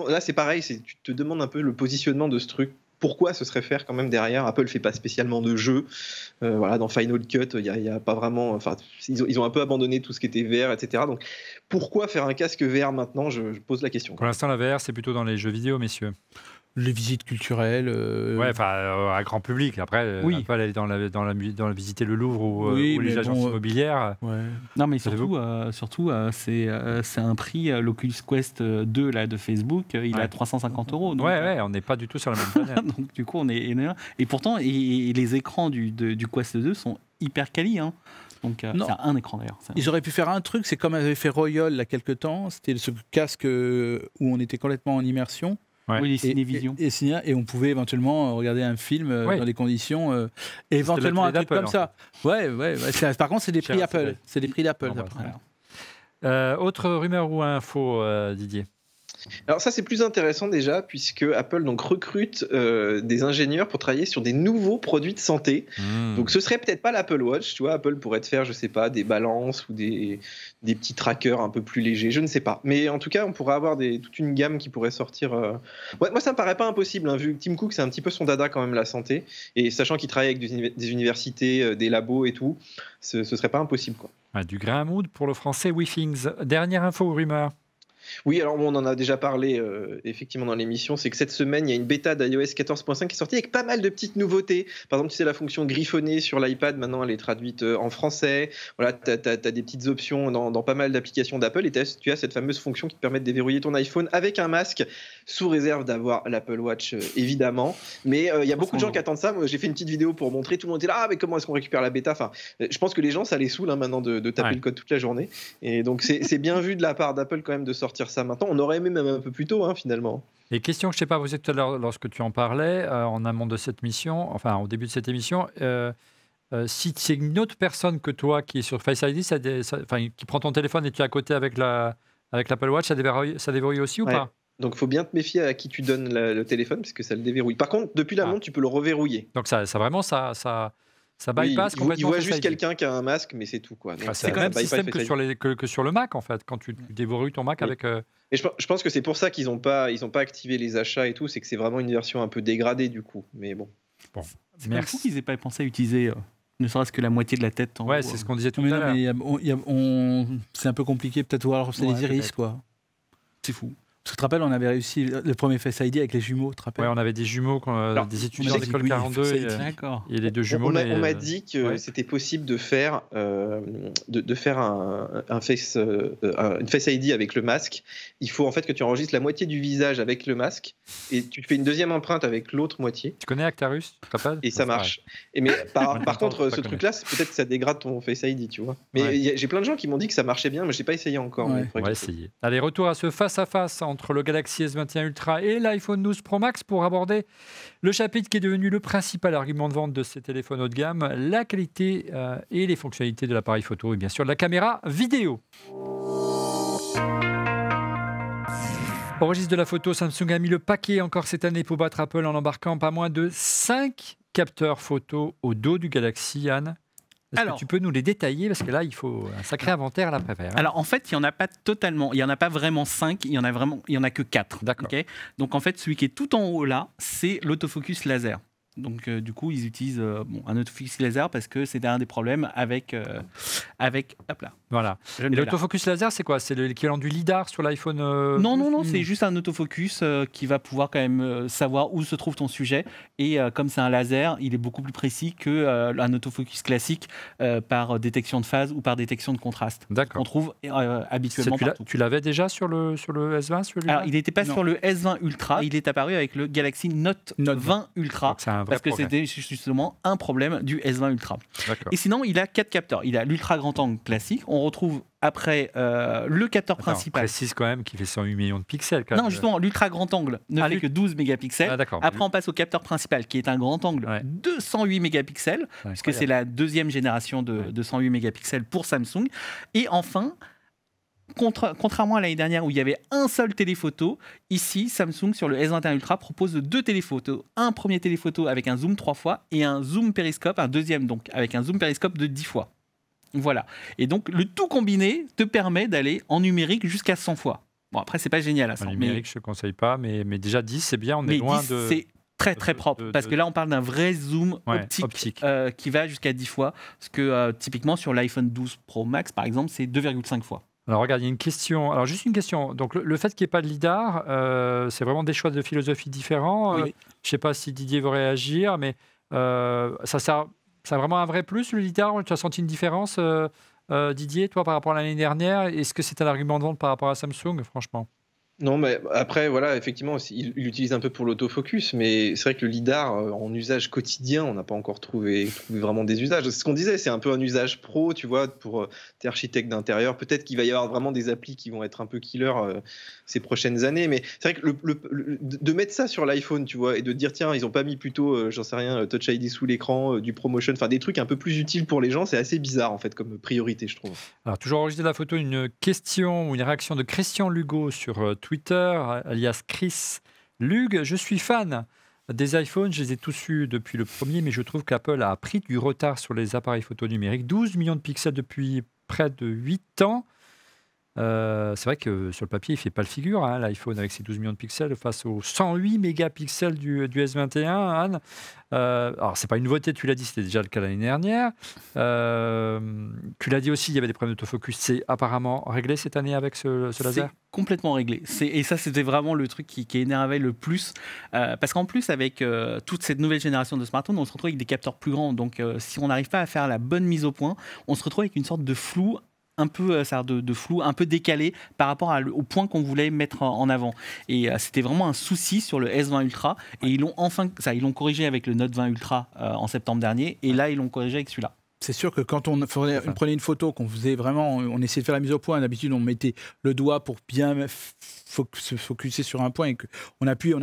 là c'est pareil, tu te demandes un peu le positionnement de ce truc. Pourquoi ce serait faire quand même derrière? Apple fait pas spécialement de jeux. Dans Final Cut, il y a pas vraiment. Enfin, ils ont un peu abandonné tout ce qui était VR, etc. Donc, pourquoi faire un casque VR maintenant? Je pose la question. Pour l'instant, la VR, c'est plutôt dans les jeux vidéo, messieurs. Les visites culturelles. Ouais, enfin, à grand public. Après, oui. Apple aller dans la visiter le Louvre ou les agences immobilières. Ouais. Non, mais surtout, c'est un prix. L'Oculus Quest 2 là, de Facebook, il est à 350 €. Donc, on n'est pas du tout sur la même planète. Donc, du coup, on est. Et pourtant, les écrans du Quest 2 sont hyper quali. Hein. Donc, c'est un écran d'ailleurs. Ils auraient pu faire un truc, c'est comme avait fait Royal il y a quelques temps. C'était ce casque où on était complètement en immersion. Ouais. Oui, les Cinévision. Et on pouvait éventuellement regarder un film dans des conditions éventuellement un truc comme ça. Ouais. Par contre, c'est des prix Apple. C'est des prix d'Apple. Autre rumeur ou info, Didier? Alors ça c'est plus intéressant déjà puisque Apple donc recrute des ingénieurs pour travailler sur des nouveaux produits de santé. Donc ce serait peut-être pas l'Apple Watch, tu vois, Apple pourrait te faire je sais pas des balances ou des petits trackers un peu plus légers, je ne sais pas. Mais en tout cas on pourrait avoir toute une gamme qui pourrait sortir. Ouais, moi ça me paraît pas impossible, hein, vu que Tim Cook c'est un petit peu son dada quand même la santé et sachant qu'il travaille avec des universités, des labos et tout, ce serait pas impossible quoi. Du grain à moudre pour le français WeThings. Dernière info ou rumeur? Oui, alors on en a déjà parlé effectivement dans l'émission, c'est que cette semaine, il y a une bêta d'iOS 14.5 qui est sortie avec pas mal de petites nouveautés. Par exemple, tu sais, la fonction griffonner sur l'iPad, maintenant elle est traduite en français. Voilà, tu as des petites options dans pas mal d'applications d'Apple et tu as cette fameuse fonction qui te permet de déverrouiller ton iPhone avec un masque, sous réserve d'avoir l'Apple Watch évidemment. Mais il y a beaucoup de gens qui attendent ça. Moi, j'ai fait une petite vidéo pour montrer, tout le monde était là, mais comment est-ce qu'on récupère la bêta? Enfin, je pense que les gens, ça les saoule maintenant de taper le code toute la journée. Et donc, c'est bien vu de la part d'Apple quand même de sortir ça maintenant. On aurait aimé même un peu plus tôt, finalement. Et question que je ne sais pas posée tout à l'heure lorsque tu en parlais, en amont de cette mission, enfin au début de cette émission, si c'est une autre personne que toi qui est sur Face ID, qui prend ton téléphone et tu es à côté avec l'Apple Watch, ça déverrouille aussi ou pas? Donc, il faut bien te méfier à qui tu donnes le téléphone, parce que ça le déverrouille. Par contre, depuis la montre, tu peux le reverrouiller. Donc, ça bypass Il complètement voit Face juste ID. quelqu'un qui a un masque, mais c'est tout. Quoi. Donc, C'est quand même le système que sur le Mac, en fait, quand tu déverrouilles ton Mac avec... Et je pense que c'est pour ça qu'ils n'ont pas activé les achats et tout, c'est que c'est vraiment une version un peu dégradée, du coup. Mais bon. C'est pas fou qu'ils n'aient pas pensé à utiliser ne serait-ce que la moitié de la tête. Ouais, c'est ce qu'on disait tout à l'heure. C'est un peu compliqué, peut-être voir c'est les iris, quoi. C'est fou. Parce que tu te rappelles, on avait réussi le premier Face ID avec les jumeaux, tu te rappelles? Ouais, on avait des jumeaux, des étudiants d'école 42 et les deux jumeaux. On m'a dit que c'était possible de faire, une Face ID avec le masque. Il faut en fait que tu enregistres la moitié du visage avec le masque et tu fais une deuxième empreinte avec l'autre moitié. Tu connais Actarus, tu te rappelles? Et ça marche. Mais par contre, ce truc-là, peut-être que ça dégrade ton Face ID, tu vois. Mais j'ai plein de gens qui m'ont dit que ça marchait bien, mais je n'ai pas essayé encore. On va essayer. Allez, retour à ce face-à-face entre le Galaxy S21 Ultra et l'iPhone 12 Pro Max pour aborder le chapitre qui est devenu le principal argument de vente de ces téléphones haut de gamme, la qualité et les fonctionnalités de l'appareil photo et bien sûr de la caméra vidéo. Au registre de la photo, Samsung a mis le paquet encore cette année pour battre Apple en embarquant pas moins de 5 capteurs photo au dos du Galaxy, Anne. Est-ce que tu peux nous les détailler? Parce que là, il faut un sacré inventaire à l'après-vert. Alors, en fait, il n'y en a pas totalement. Il n'y en a pas vraiment 5. Il y en a que 4. D'accord. Okay, donc, en fait, celui qui est tout en haut là, c'est l'autofocus laser. Donc, du coup, ils utilisent un autofocus laser parce que c'était un des problèmes avec hop là. Voilà. Et l'autofocus laser, c'est quoi? C'est l'équivalent du lidar sur l'iPhone Non, c'est juste un autofocus qui va pouvoir quand même savoir où se trouve ton sujet. Et comme c'est un laser, il est beaucoup plus précis qu'un autofocus classique par détection de phase ou par détection de contraste. D'accord. On trouve habituellement partout. Tu l'avais déjà sur le S20 Alors, il n'était pas sur le S20 Ultra, il est apparu avec le Galaxy Note 20 Ultra. Parce que c'était justement un problème du S20 Ultra. Et sinon, il a 4 capteurs. Il a l'ultra grand angle classique. On retrouve après le capteur principal. Précise quand même qu'il fait 108 millions de pixels. Quand même. Non, justement, l'ultra grand angle ne fait que 12 mégapixels. Après, on passe au capteur principal qui est un grand angle de 108 mégapixels, puisque c'est la deuxième génération de 108 mégapixels pour Samsung. Et enfin, contrairement à l'année dernière où il y avait un seul téléphoto, ici Samsung sur le S21 Ultra propose 2 téléphotos. Un premier téléphoto avec un zoom 3 fois et un zoom périscope, un deuxième donc avec un zoom périscope de 10 fois. Voilà. Et donc le tout combiné te permet d'aller en numérique jusqu'à 100 fois. Bon, après c'est pas génial à 100. En numérique je ne conseille pas, mais déjà 10 c'est bien, on est loin 10, de... C'est très très propre parce que là on parle d'un vrai zoom optique. Qui va jusqu'à 10 fois, parce que typiquement sur l'iPhone 12 Pro Max par exemple c'est 2,5 fois. Alors regarde, il y a une question. Alors juste une question. Donc le fait qu'il n'y ait pas de lidar, c'est vraiment des choix de philosophie différents. Je ne sais pas si Didier veut réagir, mais ça a vraiment un vrai plus le lidar. Tu as senti une différence, Didier, toi par rapport à l'année dernière? Est-ce que c'est un argument de vente par rapport à Samsung, franchement? Non, mais après, voilà, effectivement, il l'utilise un peu pour l'autofocus, mais c'est vrai que le lidar, en usage quotidien, on n'a pas encore trouvé vraiment des usages. C'est ce qu'on disait, c'est un peu un usage pro, tu vois, pour tes architectes d'intérieur. Peut-être qu'il va y avoir vraiment des applis qui vont être un peu killer ces prochaines années, mais c'est vrai que de mettre ça sur l'iPhone, tu vois, et de dire, tiens, ils n'ont pas mis plutôt, j'en sais rien, Touch ID sous l'écran, du ProMotion, enfin des trucs un peu plus utiles pour les gens, c'est assez bizarre, en fait, comme priorité, je trouve. Alors, toujours enregistré la photo, une question ou une réaction de Christian Lugo sur Twitter, alias Chris Lug. Je suis fan des iPhones, je les ai tous eus depuis le premier, mais je trouve qu'Apple a pris du retard sur les appareils photo numériques. 12 millions de pixels depuis près de 8 ans. C'est vrai que sur le papier, il ne fait pas le figure, hein, l'iPhone avec ses 12 millions de pixels face aux 108 mégapixels du S21, Anne. Alors, ce n'est pas une nouveauté, tu l'as dit, c'était déjà le cas l'année dernière. Tu l'as dit aussi, il y avait des problèmes d'autofocus. C'est apparemment réglé cette année avec ce laser? C'est complètement réglé. Et ça, c'était vraiment le truc qui énervait le plus. Parce qu'en plus, avec toute cette nouvelle génération de smartphones, on se retrouve avec des capteurs plus grands. Donc, si on n'arrive pas à faire la bonne mise au point, on se retrouve avec une sorte de flou un peu de flou, un peu décalé par rapport au point qu'on voulait mettre en avant. Et c'était vraiment un souci sur le S20 Ultra. Et ils l'ont corrigé avec le Note 20 Ultra en septembre dernier. Et là, ils l'ont corrigé avec celui-là. C'est sûr que quand on prenait une photo, qu'on faisait vraiment, on essayait de faire la mise au point, d'habitude on mettait le doigt pour bien se focuser sur un point et qu'on appuie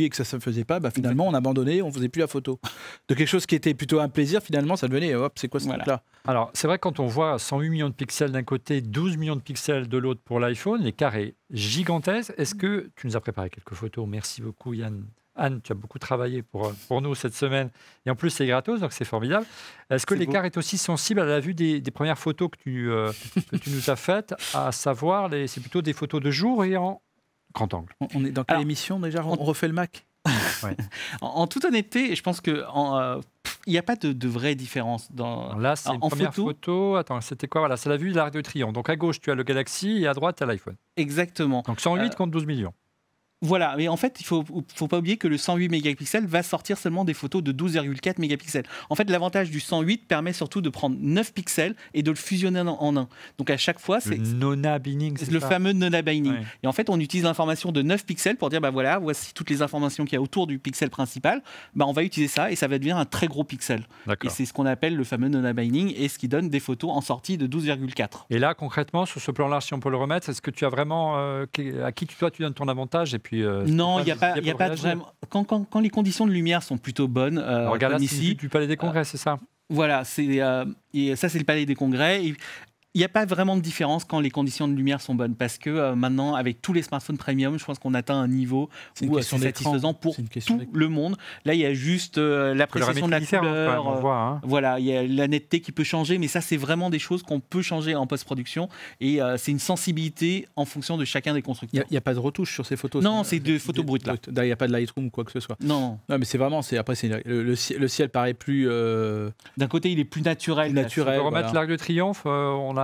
et que ça ne faisait pas, finalement on abandonnait, on ne faisait plus la photo. De quelque chose qui était plutôt un plaisir, finalement ça devenait, hop, c'est quoi ce truc-là ? Alors c'est vrai que quand on voit 108 millions de pixels d'un côté, 12 millions de pixels de l'autre pour l'iPhone, l'écart est gigantesque. Est-ce que tu nous as préparé quelques photos ? Merci beaucoup Yann. Anne, tu as beaucoup travaillé pour nous cette semaine. Et en plus, c'est gratos, donc c'est formidable. Est-ce que l'écart est aussi sensible à la vue des premières photos que tu nous as faites, à savoir, c'est plutôt des photos de jour et en grand angle. On est dans quelle émission déjà ? On refait le Mac ? Ouais. En toute honnêteté, je pense qu'il n'y a pas de vraie différence. Là, c'est une première photo. Attends, c'était quoi ? Voilà, c'est la vue de l'Arc de Triomphe. Donc à gauche, tu as le Galaxy et à droite, tu as l'iPhone. Exactement. Donc 108 contre 12 millions. Voilà, mais en fait, il faut pas oublier que le 108 mégapixels va sortir seulement des photos de 12,4 mégapixels. En fait, l'avantage du 108 permet surtout de prendre 9 pixels et de le fusionner en un. Donc à chaque fois, c'est le Nona Binding, c'est le ça fameux Nona Binding. Ouais. Et en fait, on utilise l'information de 9 pixels pour dire, voilà, voici toutes les informations qu'il y a autour du pixel principal. On va utiliser ça et ça va devenir un très gros pixel. Et c'est ce qu'on appelle le fameux Nona Binding et ce qui donne des photos en sortie de 12,4. Et là, concrètement, sur ce plan-là, si on peut le remettre, est-ce que tu as vraiment à qui toi tu donnes ton avantage et puis non, il n'y a pas de vraiment. Quand les conditions de lumière sont plutôt bonnes, regarde comme là, ici, du Palais des Congrès, c'est ça. Voilà, et ça c'est le Palais des Congrès. Et il n'y a pas vraiment de différence quand les conditions de lumière sont bonnes parce que maintenant, avec tous les smartphones premium, je pense qu'on atteint un niveau où c'est satisfaisant pour tout le monde. Là, il y a juste l'appréciation de la couleur. Voilà, il y a la netteté qui peut changer, mais ça, c'est vraiment des choses qu'on peut changer en post-production et c'est une sensibilité en fonction de chacun des constructeurs. Il n'y a pas de retouche sur ces photos. Non, c'est des photos brutes là. Il n'y a pas de Lightroom ou quoi que ce soit. Non, mais c'est vraiment, après, le ciel paraît plus. D'un côté, il est plus naturel. On peut remettre l'Arc de Triomphe.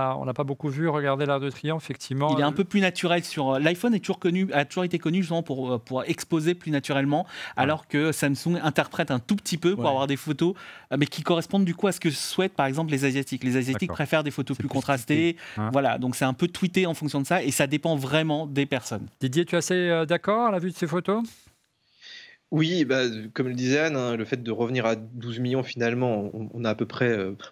On n'a pas beaucoup vu. Regardez l'Arc de Triomphe, effectivement. Il est un peu plus naturel sur l'iPhone a toujours été connu justement pour exposer plus naturellement, alors que Samsung interprète un tout petit peu pour avoir des photos, mais qui correspondent du coup à ce que souhaitent par exemple les Asiatiques. Les Asiatiques préfèrent des photos plus contrastées. Voilà, donc c'est un peu tweeté en fonction de ça, et ça dépend vraiment des personnes. Didier, tu es assez d'accord à la vue de ces photos ? Oui, comme le disait Anne, le fait de revenir à 12 millions finalement, on a à peu près...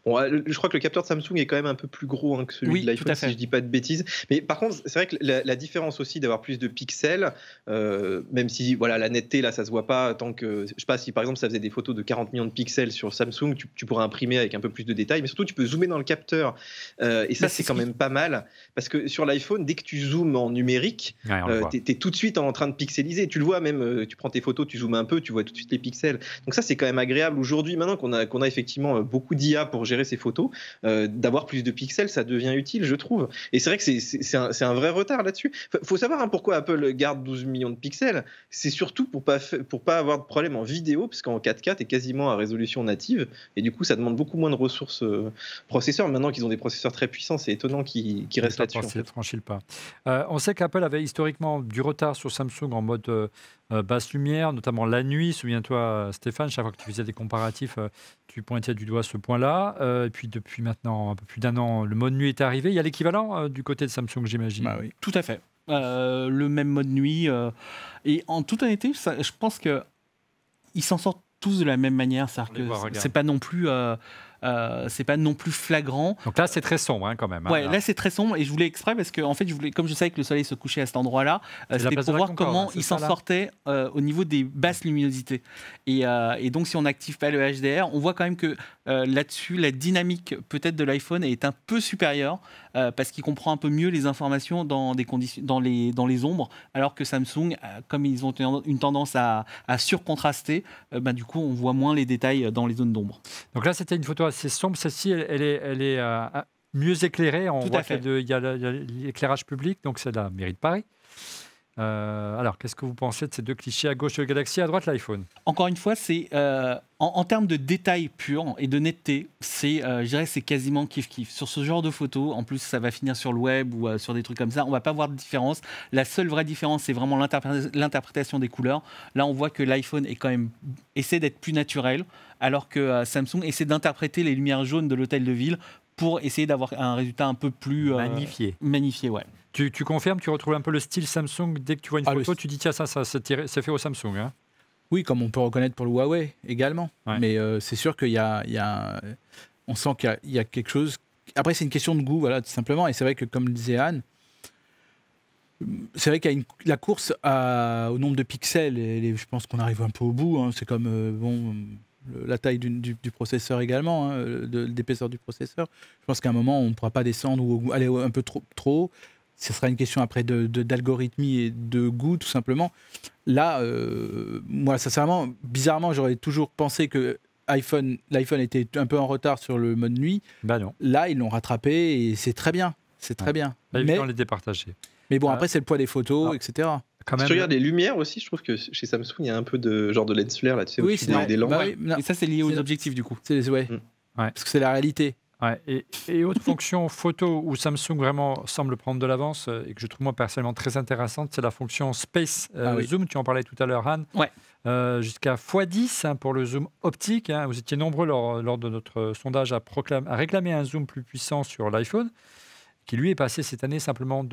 je crois que le capteur de Samsung est quand même un peu plus gros que celui de l'iPhone, si je ne dis pas de bêtises. Mais par contre, c'est vrai que la différence aussi d'avoir plus de pixels, même si la netteté, là, ça ne se voit pas tant que... Je ne sais pas si par exemple ça faisait des photos de 40 millions de pixels sur Samsung, tu pourrais imprimer avec un peu plus de détails, mais surtout tu peux zoomer dans le capteur. Et ça, c'est quand même pas mal. Parce que sur l'iPhone, dès que tu zoomes en numérique, tu es tout de suite en train de pixeliser. Tu le vois même, tu prends tes photos, tu zoomes un peu, tu vois tout de suite les pixels. Donc ça, c'est quand même agréable aujourd'hui, maintenant qu'on a effectivement beaucoup d'IA pour gérer ces photos, d'avoir plus de pixels, ça devient utile, je trouve. Et c'est vrai que c'est un vrai retard là-dessus. Faut savoir pourquoi Apple garde 12 millions de pixels. C'est surtout pour pas avoir de problème en vidéo, parce qu'en 4K, t'es quasiment à résolution native, et du coup, ça demande beaucoup moins de ressources processeurs. Maintenant qu'ils ont des processeurs très puissants, c'est étonnant qu'ils restent là-dessus. Franchit le pas. On sait qu'Apple avait historiquement du retard sur Samsung en mode basse lumière, notamment la nuit. Souviens-toi, Stéphane, chaque fois que tu faisais des comparatifs, tu pointais du doigt ce point-là. Et puis depuis maintenant un peu plus d'un an, le mode nuit est arrivé. Il y a l'équivalent du côté de Samsung, j'imagine. Oui, tout à fait. Le même mode nuit. Et en toute honnêteté, je pense qu'ils s'en sortent tous de la même manière. C'est-à-dire que c'est pas non plus... c'est pas non plus flagrant. Donc là, c'est très sombre quand même. Ouais, là c'est très sombre et je voulais exprès parce que en fait, comme je savais que le soleil se couchait à cet endroit-là, c'était pour voir comment il s'en sortait au niveau des basses luminosités. Et donc, si on n'active pas le HDR, on voit quand même que là-dessus, la dynamique peut-être de l'iPhone est un peu supérieure parce qu'il comprend un peu mieux les informations dans les ombres, alors que Samsung, comme ils ont une tendance à surcontraster, du coup, on voit moins les détails dans les zones d'ombre. Donc là, c'était une photo assez sombre. Celle-ci, elle est mieux éclairée. On voit qu'il y a l'éclairage public, donc c'est la mairie de Paris. Alors, qu'est-ce que vous pensez de ces deux clichés? À gauche le Galaxy, à droite l'iPhone? Encore une fois, c'est en termes de détails purs et de netteté, je dirais c'est quasiment kiff-kiff. Sur ce genre de photos, en plus ça va finir sur le web ou sur des trucs comme ça, on ne va pas voir de différence. La seule vraie différence, c'est vraiment l'interprétation des couleurs. Là, on voit que l'iPhone essaie d'être plus naturel, alors que Samsung essaie d'interpréter les lumières jaunes de l'hôtel de ville pour essayer d'avoir un résultat un peu plus magnifié, ouais. Tu confirmes, tu retrouves un peu le style Samsung dès que tu vois une photo, tu dis tiens, ça c'est fait au Samsung. Hein. Oui, comme on peut reconnaître pour le Huawei également. Ouais. Mais c'est sûr qu'il y a On sent qu'il y a quelque chose. Après, c'est une question de goût, voilà, tout simplement. Et c'est vrai que, comme le disait Anne, c'est vrai qu'il y a la course au nombre de pixels, et je pense qu'on arrive un peu au bout. Hein. C'est comme la taille du processeur également, hein, l'épaisseur du processeur. Je pense qu'à un moment, on ne pourra pas descendre ou aller un peu trop haut. Ce sera une question après d'algorithmie et de goût, tout simplement. Là, moi, sincèrement, bizarrement, j'aurais toujours pensé que l'iPhone était un peu en retard sur le mode nuit. Bah non. Là, ils l'ont rattrapé et c'est très bien. C'est très bien. Mais on les départager. Mais bon, après, c'est le poids des photos, etc. Quand Si même, tu regardes les lumières aussi, je trouve que chez Samsung, il y a un peu de genre de lens flare là, tu sais, Oui, au-dessus c'est des lampes. bah oui, non, Et ça, c'est lié aux objectifs, du coup. ouais. Parce que c'est la réalité. ouais. Et autre fonction photo où Samsung vraiment semble prendre de l'avance et que je trouve moi personnellement très intéressante, c'est la fonction Space Zoom. Tu en parlais tout à l'heure, Anne. Ouais. Jusqu'à x10 pour le zoom optique. Vous étiez nombreux lors de notre sondage à réclamer un zoom plus puissant sur l'iPhone, qui lui est passé cette année simplement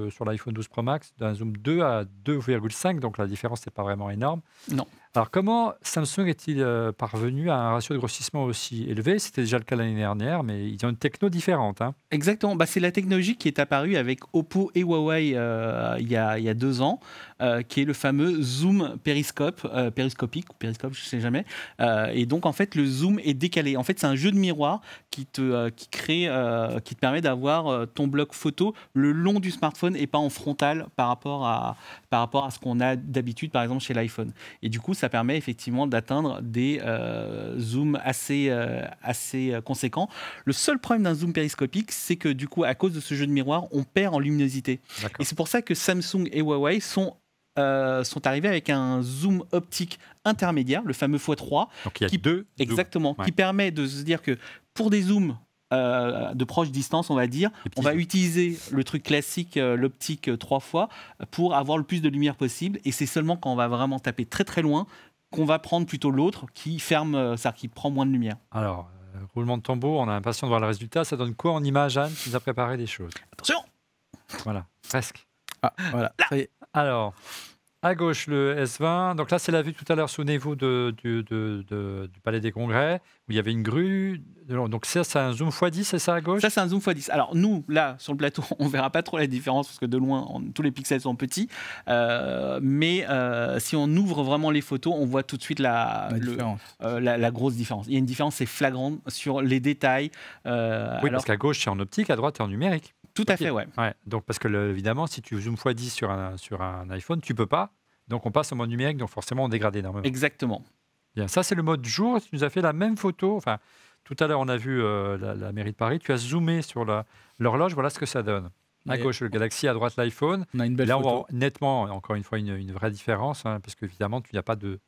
sur l'iPhone 12 Pro Max d'un zoom 2 à 2,5, donc la différence n'est pas vraiment énorme. Non. Alors comment Samsung est-il parvenu à un ratio de grossissement aussi élevé? C'était déjà le cas l'année dernière, mais ils ont une techno différente. Hein. Exactement, c'est la technologie qui est apparue avec Oppo et Huawei il y a 2 ans, qui est le fameux zoom périscopique, ou périscope, je ne sais jamais. Et donc en fait le zoom est décalé. En fait c'est un jeu de miroir qui te permet d'avoir ton bloc photo le long du smartphone et pas en frontal par rapport à ce qu'on a d'habitude par exemple chez l'iPhone. Et du coup ça permet effectivement d'atteindre des zooms assez conséquents. Le seul problème d'un zoom périscopique, c'est que du coup, à cause de ce jeu de miroir, on perd en luminosité. Et c'est pour ça que Samsung et Huawei sont arrivés avec un zoom optique intermédiaire, le fameux x3. Donc il y a deux. Exactement, qui permet de se dire que pour des zooms de proche distance, on va dire, on va utiliser le truc classique, l'optique 3 fois, pour avoir le plus de lumière possible. Et c'est seulement quand on va vraiment taper très très loin qu'on va prendre plutôt l'autre qui ferme, qui prend moins de lumière. Alors, roulement de tambour, on a impatient de voir le résultat. Ça donne quoi en image, Anne? Tu nous as préparé des choses. Attention! Voilà, presque. Ah, voilà. Ça y est. Alors, à gauche, le S20. Donc là, c'est la vue tout à l'heure, souvenez-vous, du Palais des Congrès, où il y avait une grue. Donc ça, c'est un zoom x10, c'est ça à gauche? Ça, c'est un zoom x10. Alors nous, là, sur le plateau, on ne verra pas trop la différence, parce que de loin, tous les pixels sont petits. Mais si on ouvre vraiment les photos, on voit tout de suite la grosse différence. Il y a une différence, c'est flagrant sur les détails. Oui, parce qu'à gauche, c'est en optique, à droite, c'est en numérique. Tout à fait, ouais. Donc, parce que évidemment, si tu zoom x10 sur un iPhone, tu peux pas. Donc, on passe au mode numérique, donc forcément, on dégrade énormément. Exactement. Bien, ça, c'est le mode jour. Tu nous as fait la même photo. Enfin, tout à l'heure, on a vu la mairie de Paris. Tu as zoomé sur l'horloge. Voilà ce que ça donne. À gauche, le Galaxy, à droite, l'iPhone. On a une belle là, photo. on voit nettement, encore une fois, une vraie différence, parce qu'évidemment, tu n'as pas de...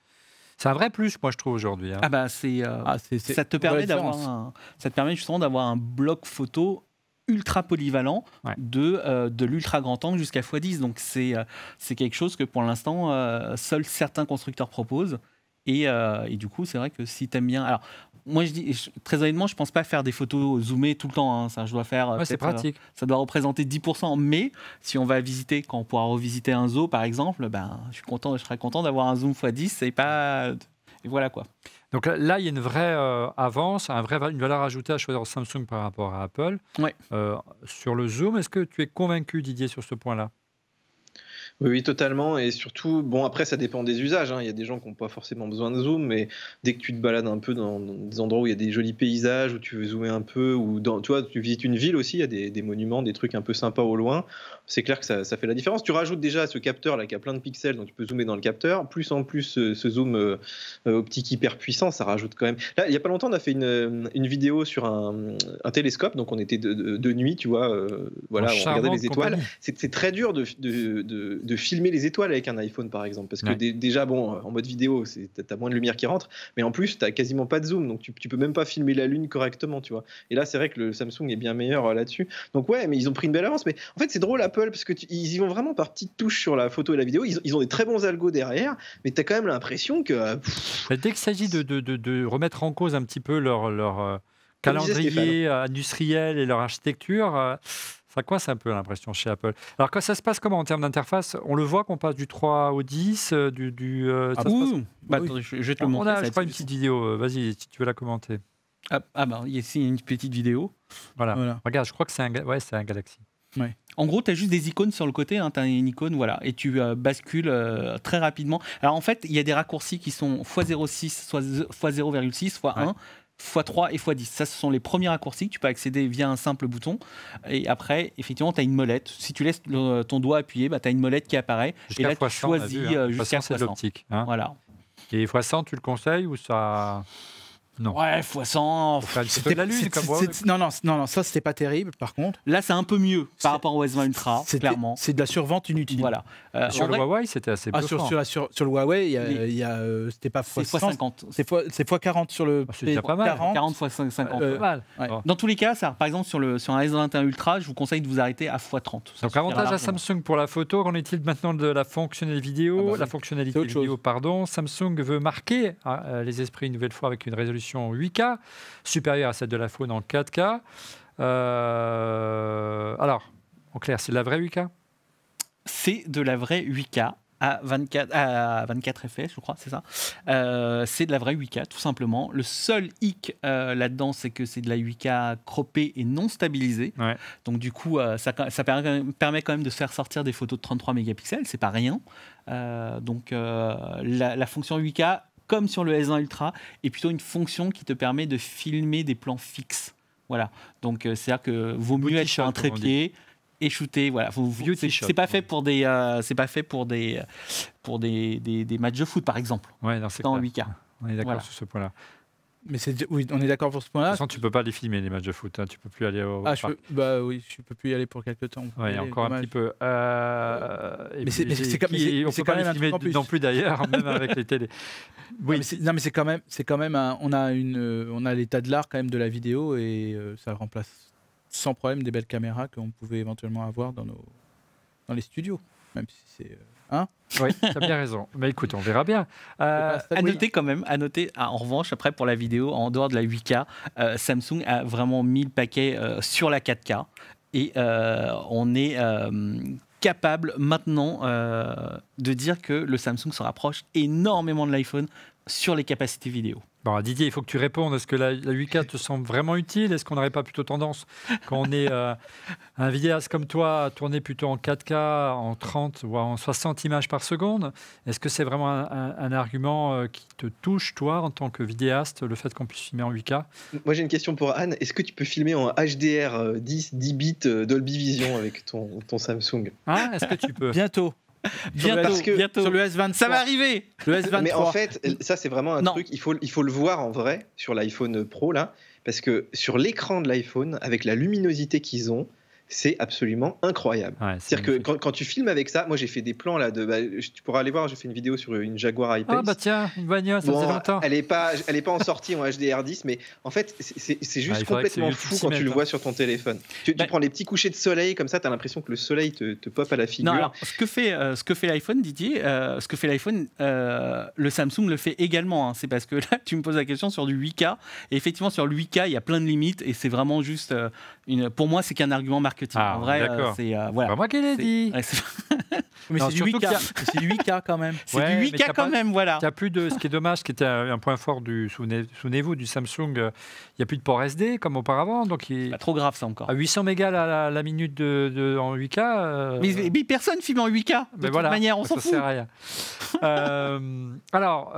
C'est un vrai plus, moi, je trouve, aujourd'hui. Hein. Ça te permet ça te permet justement d'avoir un bloc photo ultra polyvalent de l'ultra grand angle jusqu'à x10. Donc, c'est quelque chose que, pour l'instant, seuls certains constructeurs proposent. Et du coup, c'est vrai que si tu aimes bien... Alors, moi, je dis, très honnêtement, je ne pense pas faire des photos zoomées tout le temps. Hein. Ça, je dois faire... c'est pratique. Ça doit représenter 10%. Mais si on va visiter, quand on pourra revisiter un zoo, par exemple, je serais content d'avoir un zoom x10 et pas... Et voilà quoi. Donc là, il y a une vraie avance, une valeur ajoutée à choisir Samsung par rapport à Apple. Ouais. Sur le zoom, est-ce que tu es convaincu, Didier, sur ce point-là? Oui, totalement. Et surtout, bon, après, ça dépend des usages. Hein. Il y a des gens qui n'ont pas forcément besoin de zoom, mais dès que tu te balades un peu dans des endroits où il y a des jolis paysages, où tu veux zoomer un peu, ou tu vois, tu visites une ville aussi, il y a des monuments, des trucs un peu sympas au loin. C'est clair que ça fait la différence. Tu rajoutes déjà ce capteur là qui a plein de pixels, donc tu peux zoomer dans le capteur. Plus en plus, ce zoom optique hyper puissant, ça rajoute quand même. Là, il n'y a pas longtemps, on a fait une vidéo sur un télescope, donc on était de nuit, tu vois, voilà, on regardait les étoiles. C'est très dur de filmer les étoiles avec un iPhone, par exemple, parce que déjà, bon, en mode vidéo, t'as moins de lumière qui rentre, mais en plus, t'as quasiment pas de zoom, donc tu peux même pas filmer la Lune correctement, tu vois. Et là, c'est vrai que le Samsung est bien meilleur là-dessus. Donc ouais, mais ils ont pris une belle avance. Mais en fait, c'est drôle, Apple, parce que ils y vont vraiment par petites touches sur la photo et la vidéo. Ils ont des très bons algos derrière, mais t'as quand même l'impression que... Dès qu'il s'agit de remettre en cause un petit peu leur calendrier industriel et leur architecture... ça coince un peu, l'impression, chez Apple. Alors, quand ça se passe comment en termes d'interface? On le voit qu'on passe du 3 au 10, attendez, je vais te le montrer. On a, je crois, une petite vidéo. Vas-y, si tu veux la commenter. Ben, il y a ici une petite vidéo. Voilà. Regarde, je crois que c'est un Galaxy. Ouais. En gros, tu as juste des icônes sur le côté, tu as une icône, voilà, et tu bascules très rapidement. Alors en fait, il y a des raccourcis qui sont x06, soit x0,6, x1, x3 et x10. Ça, ce sont les premiers raccourcis que tu peux accéder via un simple bouton. Et après, effectivement, tu as une molette. Si tu laisses ton doigt appuyé, tu as une molette qui apparaît. Et là, tu choisis jusqu'à x100. C'est l'optique. Voilà. Et x100, tu le conseilles ou ça... Non. Ouais, x100. C'était la lune, comme moi. Non, ça c'était pas terrible. Par contre, là c'est un peu mieux par rapport au S20 Ultra, clairement. C'est de la survente inutile. Voilà. Sur le Huawei, c'était assez bluffant. Sur le Huawei, c'était pas x50. C'est x40 sur le. C'est déjà pas mal. 40 x 50. Pas mal. Dans tous les cas, ça, par exemple sur un S21 Ultra, je vous conseille de vous arrêter à x30. Donc avantage à Samsung pour la photo. Qu'en est-il maintenant de la fonctionnalité vidéo Samsung veut marquer les esprits une nouvelle fois avec une résolution 8K, supérieure à celle de l'iPhone en 4K. Alors, en clair, c'est de la vraie 8K ? C'est de la vraie 8K à 24 fps, je crois, c'est ça. C'est de la vraie 8K, tout simplement. Le seul hic là-dedans, c'est que c'est de la 8K croppée et non stabilisée. Ouais. Donc du coup, ça permet quand même de se faire sortir des photos de 33 mégapixels, c'est pas rien. Donc la fonction 8K, comme sur le S20 Ultra, est plutôt une fonction qui te permet de filmer des plans fixes. Voilà. Donc c'est-à-dire que vaut mieux être sur un trépied et shooter. Voilà. C'est pas fait pour des matchs de foot, par exemple. Ouais, c'est en 8K. On est d'accord sur ce point-là. Mais oui, on est d'accord pour ce point-là. De toute façon, tu peux pas les filmer les matchs de foot. Hein. Tu peux plus aller au. Oui, je peux plus y aller pour quelques temps. Ouais, encore un petit peu. Mais c'est quand même un truc en plus. Non plus d'ailleurs, même avec les télés. Oui. Non, mais c'est quand même on a l'état de l'art quand même de la vidéo et ça remplace sans problème des belles caméras qu'on pouvait éventuellement avoir dans les studios, même si c'est. Oui, tu as bien raison. Mais écoute, on verra bien. À noter, en revanche, après pour la vidéo, en dehors de la 8K, Samsung a vraiment mis le paquet sur la 4K. Et on est capable maintenant de dire que le Samsung se rapproche énormément de l'iPhone sur les capacités vidéo. Bon, Didier, il faut que tu répondes. Est-ce que la 8K te semble vraiment utile ? Est-ce qu'on n'aurait pas plutôt tendance, quand on est un vidéaste comme toi, à tourner plutôt en 4K, en 30 ou en 60 images par seconde ? Est-ce que c'est vraiment un argument qui te touche, toi, en tant que vidéaste, le fait qu'on puisse filmer en 8K ? Moi, j'ai une question pour Anne. Est-ce que tu peux filmer en HDR 10 bits Dolby Vision avec ton Samsung ? Est-ce que tu peux ? Bientôt sur le S23. Ça va arriver. Le S23. Mais en fait, ça c'est vraiment un truc, il faut le voir en vrai sur l'iPhone Pro là, parce que sur l'écran de l'iPhone, avec la luminosité qu'ils ont, c'est absolument incroyable. Ouais, c'est-à-dire que quand tu filmes avec ça, moi j'ai fait des plans là, tu pourras aller voir, j'ai fait une vidéo sur une Jaguar I-Pace. Ah bah tiens, une bagnole, ça faisait longtemps. Elle est pas en sortie en HDR10, mais en fait c'est juste complètement fou quand tu le vois sur ton téléphone. Tu prends les petits couchers de soleil, comme ça tu as l'impression que le soleil te pop à la figure. Non, alors, ce que fait l'iPhone, Didier, le Samsung le fait également. C'est parce que là, tu me poses la question sur du 8K. Et effectivement, sur le 8K, il y a plein de limites et c'est vraiment juste pour moi, c'est qu'un argument marketing. En vrai, c'est pas moi qui l'ai dit. Mais c'est du 8K. C'est du 8K quand même. C'est du 8K quand même, voilà. Il n'y a plus de. Ce qui est dommage, ce qui était un point fort souvenez-vous, du Samsung, il n'y a plus de port SD comme auparavant. Donc pas trop grave ça encore. À 800 mégas la minute en 8K. Mais personne filme en 8K. De toute manière, on s'en fout. Ça sert à rien. Alors.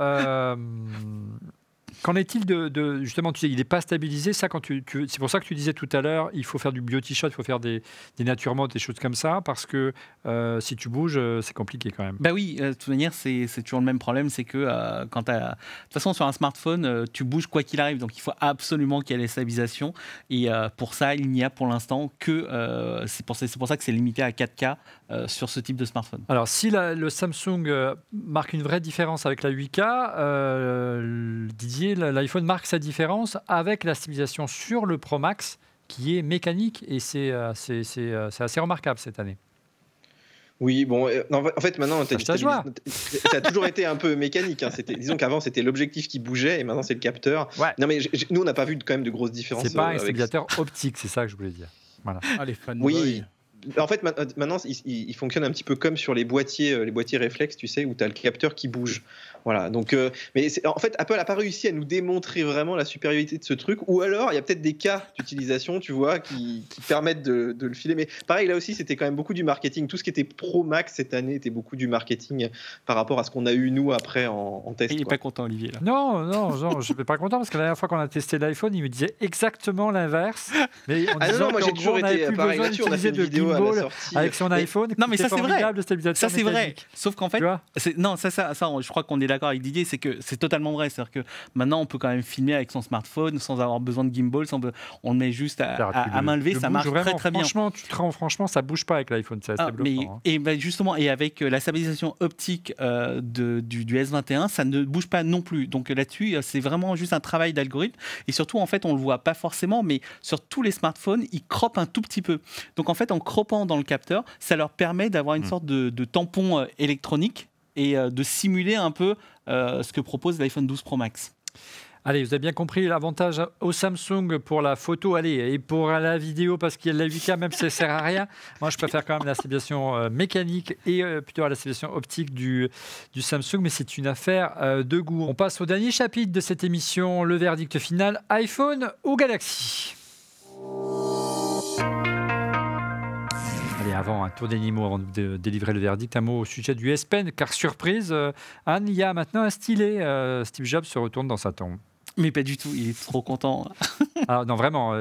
Qu'en est-il de justement, tu sais, il n'est pas stabilisé, ça, c'est pour ça que tu disais tout à l'heure, il faut faire du beauty shot, il faut faire des nature mode, des choses comme ça, parce que si tu bouges, c'est compliqué quand même. Bah oui, de toute manière, c'est toujours le même problème, c'est que de toute façon, sur un smartphone, tu bouges quoi qu'il arrive, donc il faut absolument qu'il y ait la stabilisation, et pour ça, il n'y a pour l'instant que, c'est pour ça que c'est limité à 4K sur ce type de smartphone. Alors, si le Samsung marque une vraie différence avec la 8K, Didier, l'iPhone marque sa différence avec la stabilisation sur le Pro Max qui est mécanique et c'est assez remarquable cette année. Oui, bon, en fait, maintenant, ça a toujours été un peu mécanique. Hein. Disons qu'avant, c'était l'objectif qui bougeait et maintenant, c'est le capteur. Ouais. Non, mais nous, on n'a pas vu quand même de grosses différences. C'est pas un stabilisateur optique, c'est ça que je voulais dire. Voilà. Les fanboys. Oui. En fait, maintenant, il fonctionne un petit peu comme sur les boîtiers réflexes, tu sais, où tu as le capteur qui bouge. Voilà. Donc, mais en fait, Apple n'a pas réussi à nous démontrer vraiment la supériorité de ce truc. Ou alors, il y a peut-être des cas d'utilisation, tu vois, qui permettent de le filer. Mais pareil, là aussi, c'était quand même beaucoup du marketing. Tout ce qui était Pro Max cette année était beaucoup du marketing par rapport à ce qu'on a eu, nous, après, en test. Il n'est pas content, Olivier, là. Non, je ne suis pas content parce que la dernière fois qu'on a testé l'iPhone, il me disait exactement l'inverse. Mais non, moi j'ai toujours été pareil là-dessus. On a fait une vidéo à la sortie avec son iPhone. Non, mais ça, c'est vrai. Ça, c'est vrai. mécanique. Sauf qu'en fait, non, ça, je crois qu'on est d'accord avec Didier, c'est que c'est totalement vrai. C'est-à-dire que maintenant, on peut quand même filmer avec son smartphone sans avoir besoin de gimbal. On le met juste à main levée. Ça marche très, très bien. Franchement, ça bouge pas avec l'iPhone. C'est assez bluffant. Et justement, et avec la stabilisation optique du S21, ça ne bouge pas non plus. Donc là-dessus, c'est vraiment juste un travail d'algorithme. Et surtout, en fait, on le voit pas forcément, mais sur tous les smartphones, ils croppent un tout petit peu. Donc en fait, en croppant dans le capteur, ça leur permet d'avoir une sorte de tampon électronique et de simuler un peu ce que propose l'iPhone 12 Pro Max. Allez, vous avez bien compris l'avantage au Samsung pour la photo, et pour la vidéo, parce qu'il y a la 8K, même si ça ne sert à rien. Moi, je préfère quand même la stabilisation mécanique et plutôt la stabilisation optique du Samsung, mais c'est une affaire de goût. On passe au dernier chapitre de cette émission, le verdict final, iPhone ou Galaxy ? Allez, avant un tour d'animaux, avant de délivrer le verdict, un mot au sujet du S Pen, car surprise, Anne, il y a maintenant un stylet. Steve Jobs se retourne dans sa tombe. Mais pas du tout, il est trop content. Ah non, vraiment.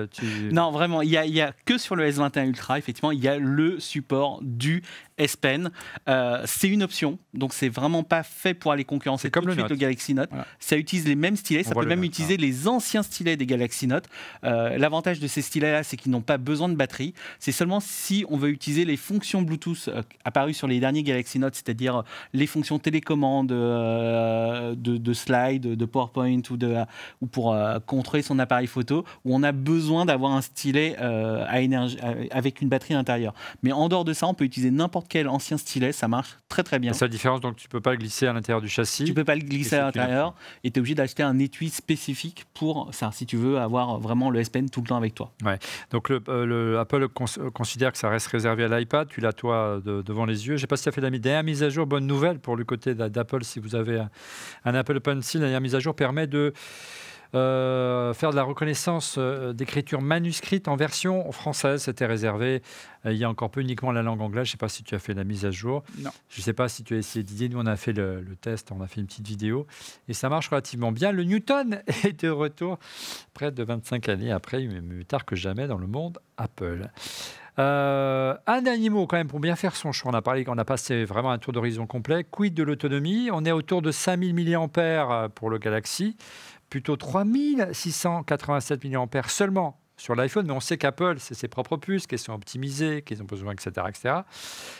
Non, vraiment, il y a que sur le S21 Ultra, effectivement, il y a le support du S Pen. C'est une option, donc c'est vraiment pas fait pour aller concurrencer tout de suite le Galaxy Note. Voilà. Ça utilise les mêmes stylets, ça peut même utiliser les anciens stylets des Galaxy Note. L'avantage de ces stylets-là, c'est qu'ils n'ont pas besoin de batterie. C'est seulement si on veut utiliser les fonctions Bluetooth apparues sur les derniers Galaxy Note, c'est-à-dire les fonctions télécommande, de slide, de PowerPoint ou pour contrôler son appareil photo, où on a besoin d'avoir un stylet à énergie, avec une batterie à l'intérieur. Mais en dehors de ça, on peut utiliser n'importe quel ancien stylet, ça marche très très bien. C'est la différence, donc tu ne peux pas le glisser à l'intérieur du châssis. Tu ne peux pas le glisser à l'intérieur et tu es obligé d'acheter un étui spécifique pour ça, si tu veux avoir vraiment le S Pen tout le temps avec toi. Ouais. Donc Apple considère que ça reste réservé à l'iPad, tu l'as toi devant les yeux. Je ne sais pas si tu as fait la dernière mise à jour, bonne nouvelle pour le côté d'Apple, si vous avez un Apple Pencil, la dernière mise à jour permet de faire de la reconnaissance d'écriture manuscrite en version française. C'était réservé il y a encore peu uniquement la langue anglaise. Je ne sais pas si tu as fait la mise à jour. Non. Je ne sais pas si tu as essayé d'idée. Nous, on a fait le test, on a fait une petite vidéo et ça marche relativement bien. Le Newton est de retour près de 25 années après, mieux tard que jamais dans le monde Apple. Un dernier mot quand même pour bien faire son choix. On a passé vraiment un tour d'horizon complet. Quid de l'autonomie ? On est autour de 5000 mAh pour le Galaxy, plutôt 3687 mAh seulement sur l'iPhone, mais on sait qu'Apple, c'est ses propres puces, qu'elles sont optimisées, qu'ils ont besoin, etc. etc.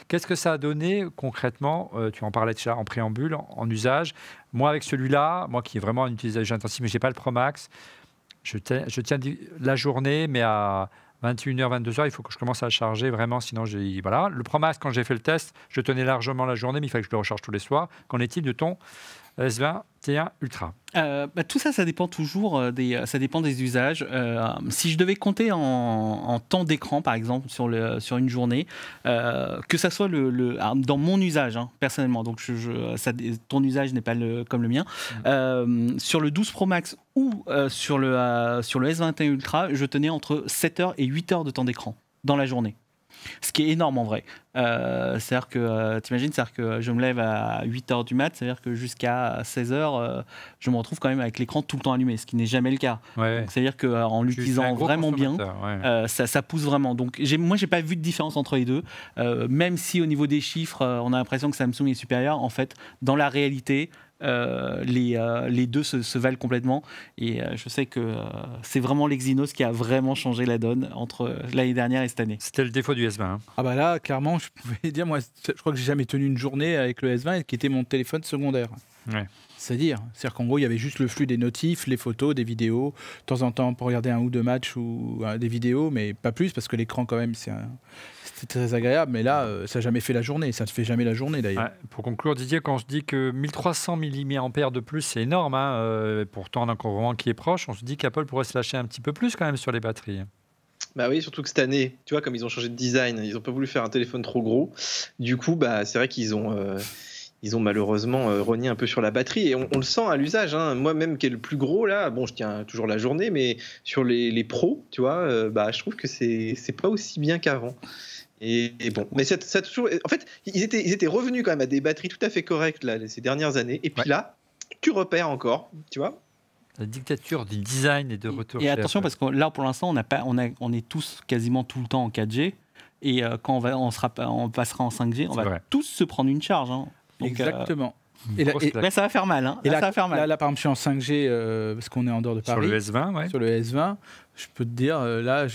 Qu'est-ce que ça a donné concrètement ? Tu en parlais déjà en préambule, en usage. Moi, avec celui-là, moi qui est vraiment un utilisateur intensif, mais je n'ai pas le Pro Max, je tiens la journée, mais à 21h, 22h, il faut que je commence à le charger vraiment, sinon voilà. Le Pro Max, quand j'ai fait le test, je tenais largement la journée, mais il fallait que je le recharge tous les soirs. Qu'en est-il de ton S21 Ultra ? Tout ça, ça dépend toujours ça dépend des usages. Si je devais compter en temps d'écran, par exemple, sur une journée, que ça soit dans mon usage, personnellement, donc ton usage n'est pas comme le mien, sur le 12 Pro Max ou sur le S21 Ultra, je tenais entre 7h et 8h de temps d'écran dans la journée. Ce qui est énorme en vrai. C'est-à-dire que, t'imagines, c'est-à-dire que je me lève à 8h du mat, c'est-à-dire que jusqu'à 16h, je me retrouve quand même avec l'écran tout le temps allumé, ce qui n'est jamais le cas. Ouais. C'est-à-dire qu'en l'utilisant vraiment bien, ça pousse vraiment. Donc moi, j'ai pas vu de différence entre les deux. Même si au niveau des chiffres, on a l'impression que Samsung est supérieur, en fait, dans la réalité, les deux se valent complètement et je sais que c'est vraiment l'Exynos qui a vraiment changé la donne entre l'année dernière et cette année. C'était le défaut du S20. Ah bah là, clairement, je pouvais dire, moi, je crois que j'ai jamais tenu une journée avec le S20 qui était mon téléphone secondaire. Ouais. C'est-à-dire qu'en gros, il y avait juste le flux des notifs, les photos, des vidéos, de temps en temps pour regarder un ou deux matchs ou des vidéos, mais pas plus parce que l'écran quand même, c'était très agréable. Mais là, ça n'a jamais fait la journée, ça ne fait jamais la journée d'ailleurs. Ouais, pour conclure, Didier, quand on se dit que 1300 mAh de plus, c'est énorme, pourtant on a encore vraiment qui est proche, on se dit qu'Apple pourrait se lâcher un petit peu plus quand même sur les batteries. Bah oui, surtout que cette année, tu vois, comme ils ont changé de design, ils n'ont pas voulu faire un téléphone trop gros. Du coup, bah, c'est vrai qu'ils ont malheureusement rogné un peu sur la batterie. Et on le sent à l'usage. Hein. Moi-même, qui est le plus gros, là, bon, je tiens toujours la journée, mais sur les pros, tu vois, bah, je trouve que c'est pas aussi bien qu'avant. Et bon, mais ça a toujours. En fait, ils étaient revenus quand même à des batteries tout à fait correctes là, ces dernières années. Et puis là, tu repères encore, tu vois. La dictature du design et de retour. Et attention, parce que là, pour l'instant, on est tous quasiment tout le temps en 4G. Et quand on passera en 5G, on va tous se prendre une charge. Hein. Donc, exactement. Et là, ça va faire mal. Hein. Là, ça va faire mal. Là, par exemple, je suis en 5G parce qu'on est en dehors de Paris. Sur le S20, ouais. Sur le S20, je peux te dire, là,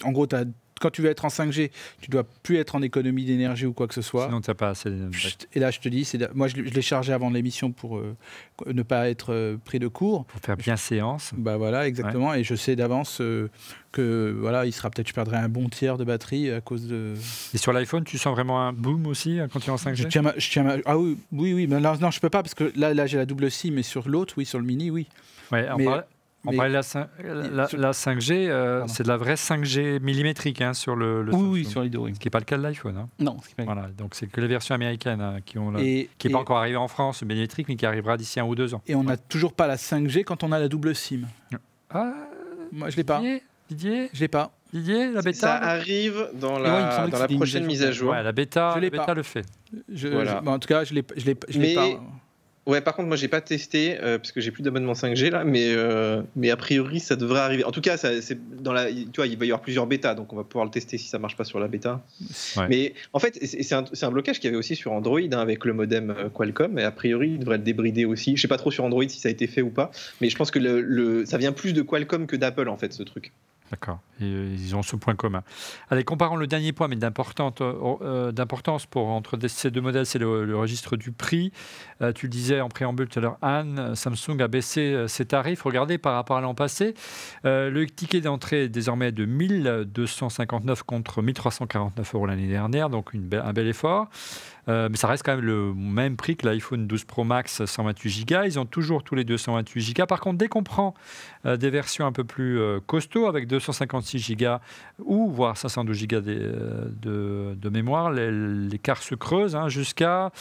en gros, quand tu veux être en 5G, tu dois plus être en économie d'énergie ou quoi que ce soit. Sinon, tu n'as pas assez. Et là, je te dis, moi, je l'ai chargé avant l'émission pour ne pas être pris de court. Pour faire bien séance. Bah voilà, exactement. Ouais. Et je sais d'avance que voilà, je perdrais un bon tiers de batterie à cause de. Et sur l'iPhone, tu sens vraiment un boom aussi quand tu es en 5G. Ah oui. Mais non, je peux pas parce que là, j'ai la double SIM, mais sur l'autre, oui, sur le mini, oui. Ouais. On parlait de la 5G, c'est de la vraie 5G millimétrique sur le oui, sur les deux, oui. Ce qui n'est pas le cas de l'iPhone. Hein. Non, ce qui est pas voilà, donc c'est que les versions américaines qui n'est pas encore arrivée en France, millimétrique, mais qui arrivera d'ici 1 ou 2 ans. Et on n'a toujours pas la 5G quand on a la double SIM. Ah, moi, je l'ai pas. Didier, je l'ai pas. Didier, la bêta. Ça arrive dans la prochaine mise à jour. Ouais, la bêta le fait. Voilà. En tout cas, je l'ai pas. Ouais, par contre, moi, j'ai pas testé parce que j'ai plus d'abonnement 5G là, mais a priori, ça devrait arriver. En tout cas, tu vois, il va y avoir plusieurs bêtas, donc on va pouvoir le tester si ça marche pas sur la bêta. Ouais. Mais en fait, c'est un blocage qu'il y avait aussi sur Android avec le modem Qualcomm, et a priori, il devrait être débridé aussi. Je sais pas trop sur Android si ça a été fait ou pas, mais je pense que ça vient plus de Qualcomm que d'Apple en fait, ce truc. D'accord. Et ils ont ce point commun. Allez, comparons le dernier point, mais d'importance entre ces deux modèles, c'est le registre du prix. Tu le disais en préambule tout à l'heure, Anne, Samsung a baissé ses tarifs. Regardez par rapport à l'an passé. Le ticket d'entrée est désormais de 1259 contre 1349 € l'année dernière, donc un bel effort. Mais ça reste quand même le même prix que l'iPhone 12 Pro Max 128 Go. Ils ont toujours tous les 228 Go. Par contre, dès qu'on prend des versions un peu plus costauds avec 256 Go ou voire 512 Go de mémoire, l'écart se creuse jusqu'à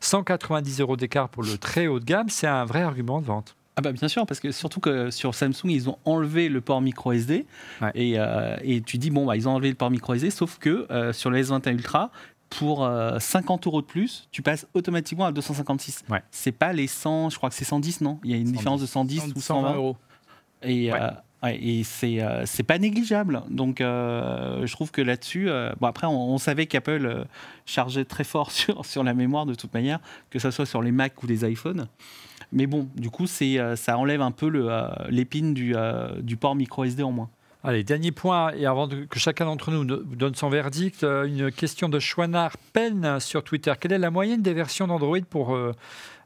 190 € d'écart pour le très haut de gamme. C'est un vrai argument de vente. Ah bah bien sûr, parce que surtout que sur Samsung, ils ont enlevé le port micro SD. Ouais. Et tu dis, ils ont enlevé le port micro SD, sauf que sur le S21 Ultra, pour 50 € de plus, tu passes automatiquement à 256. Ouais. C'est pas les 100, je crois que c'est 110, non? Il y a une différence de 110 ou 120 €. Et c'est pas négligeable. Donc je trouve que là-dessus, après on savait qu'Apple chargeait très fort sur la mémoire de toute manière, que ce soit sur les Mac ou les iPhones. Mais bon, du coup, ça enlève un peu l'épine du port micro SD en moins. Allez, dernier point, et avant que chacun d'entre nous donne son verdict, une question de Chouinard Pen sur Twitter. Quelle est la moyenne des versions d'Android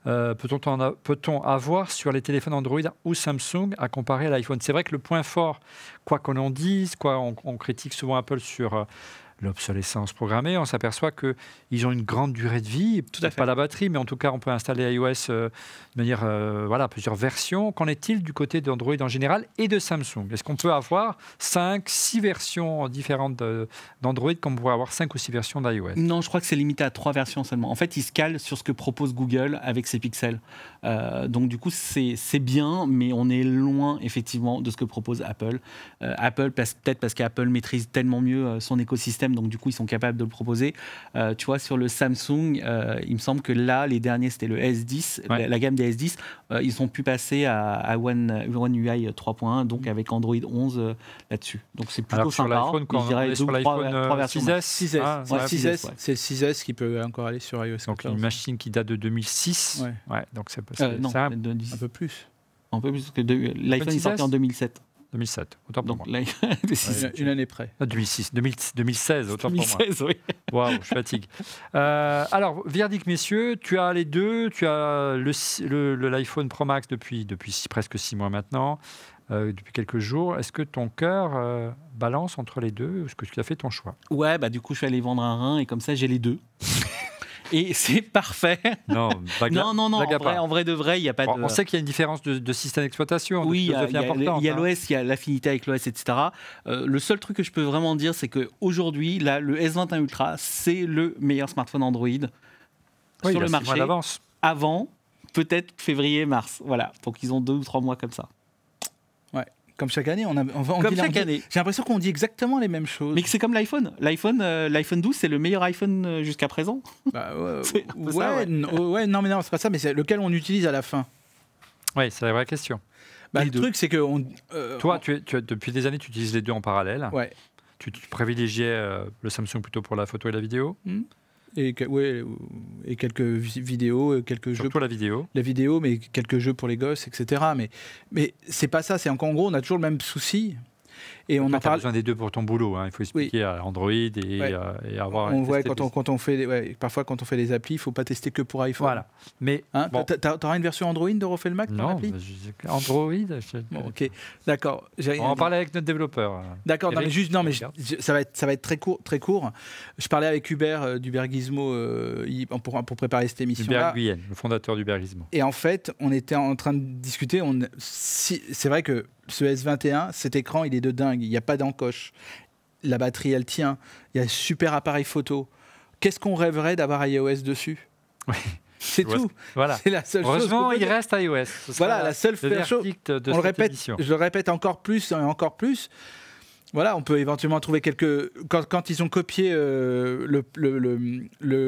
peut-on avoir sur les téléphones Android ou Samsung à comparer à l'iPhone? C'est vrai que le point fort, quoi qu'on en dise, on critique souvent Apple sur l'obsolescence programmée, on s'aperçoit qu'ils ont une grande durée de vie, peut-être pas la batterie, mais en tout cas on peut installer iOS de manière, plusieurs versions. Qu'en est-il du côté d'Android en général et de Samsung? Est-ce qu'on peut avoir 5, 6 versions différentes d'Android comme on pourrait avoir 5 ou 6 versions d'iOS? Non, je crois que c'est limité à 3 versions seulement. En fait, ils se calent sur ce que propose Google avec ses pixels. Donc du coup, c'est bien, mais on est loin effectivement de ce que propose Apple. Apple, peut-être parce qu'Apple maîtrise tellement mieux son écosystème, donc du coup ils sont capables de le proposer. Tu vois, sur le Samsung, il me semble que là, les derniers c'était le S10, la gamme des S10, ils ont pu passer à One UI 3.1, donc avec Android 11 là-dessus. Donc c'est plutôt sympa. Sur l'iPhone, quand on est sur l'iPhone 6S, 6S, c'est le 6S qui peut encore aller sur iOS. Donc une machine qui date de 2006. Ouais, donc c'est un peu plus. Un peu plus que l'iPhone est sorti en 2007. 2007, autant pour moi. Une année près. 2016, autant pour moi. 2016, oui. Waouh, je fatigue. Alors, verdict, messieurs, tu as les deux. Tu as l'iPhone Pro Max depuis presque 6 mois maintenant, depuis quelques jours. Est-ce que ton cœur balance entre les deux? Est-ce que tu as fait ton choix? Ouais, du coup, je suis allé vendre un rein et comme ça, j'ai les deux. Et c'est parfait. Non, Non, blague à part. en vrai de vrai, il n'y a pas de... On sait qu'il y a une différence de système d'exploitation, Oui, de philosophie importante. il y a l'OS, il y a l'affinité avec l'OS, etc. Le seul truc que je peux vraiment dire, c'est qu'aujourd'hui, le S21 Ultra, c'est le meilleur smartphone Android Oui, sur le il a 6 mois marché. d'avance. Avant, peut-être février-mars. Voilà. Donc ils ont 2 ou 3 mois comme ça. Comme chaque année, on Comme dit- chaque année. J'ai l'impression qu'on dit exactement les mêmes choses. Mais c'est comme l'iPhone. L'iPhone 12, c'est le meilleur iPhone jusqu'à présent. Bah, C'est un peu ça, ouais. non, mais non, c'est pas ça, mais c'est lequel on utilise à la fin. Oui, c'est la vraie question. Bah, Les le deux. truc, c'est que Toi, depuis des années, tu utilises les deux en parallèle. ouais. Tu privilégiais le Samsung plutôt pour la photo et la vidéo, Et quelques vidéos, quelques jeux. surtout la vidéo. La vidéo, mais quelques jeux pour les gosses, etc. Mais c'est pas ça. C'est qu'en gros, on a toujours le même souci. Et on Tu en as parle. besoin des deux pour ton boulot. Hein. Il faut expliquer à Android et avoir. On voit testé parfois quand on fait des applis, il faut pas tester que pour iPhone. Voilà. Mais Hein, bon, t'auras une version Android de Refait le Mac pour non, l'appli Android. Bon, ok, d'accord. On en parlait avec notre développeur. D'accord, non, Eric, mais juste, non, mais regarde. ça va être très court. Je parlais avec Hubert d'Hubert Gizmo pour préparer cette émission-là. Hubert Guyenne, le fondateur d'Hubert Gizmo. Et en fait, on était en train de discuter. C'est vrai que ce S21, cet écran, il est de dingue. Il n'y a pas d'encoche. La batterie, elle tient. Il y a un super appareil photo. Qu'est-ce qu'on rêverait d'avoir iOS dessus Oui. C'est Je vois tout. Voilà. C'est la seule chose. Heureusement, qu'on peut il dire. reste iOS. Ce sera Voilà, la seule le chose. verdict de On le cette répète, émission. je le répète encore plus et encore plus. Voilà, on peut éventuellement trouver quelques. Quand ils ont copié le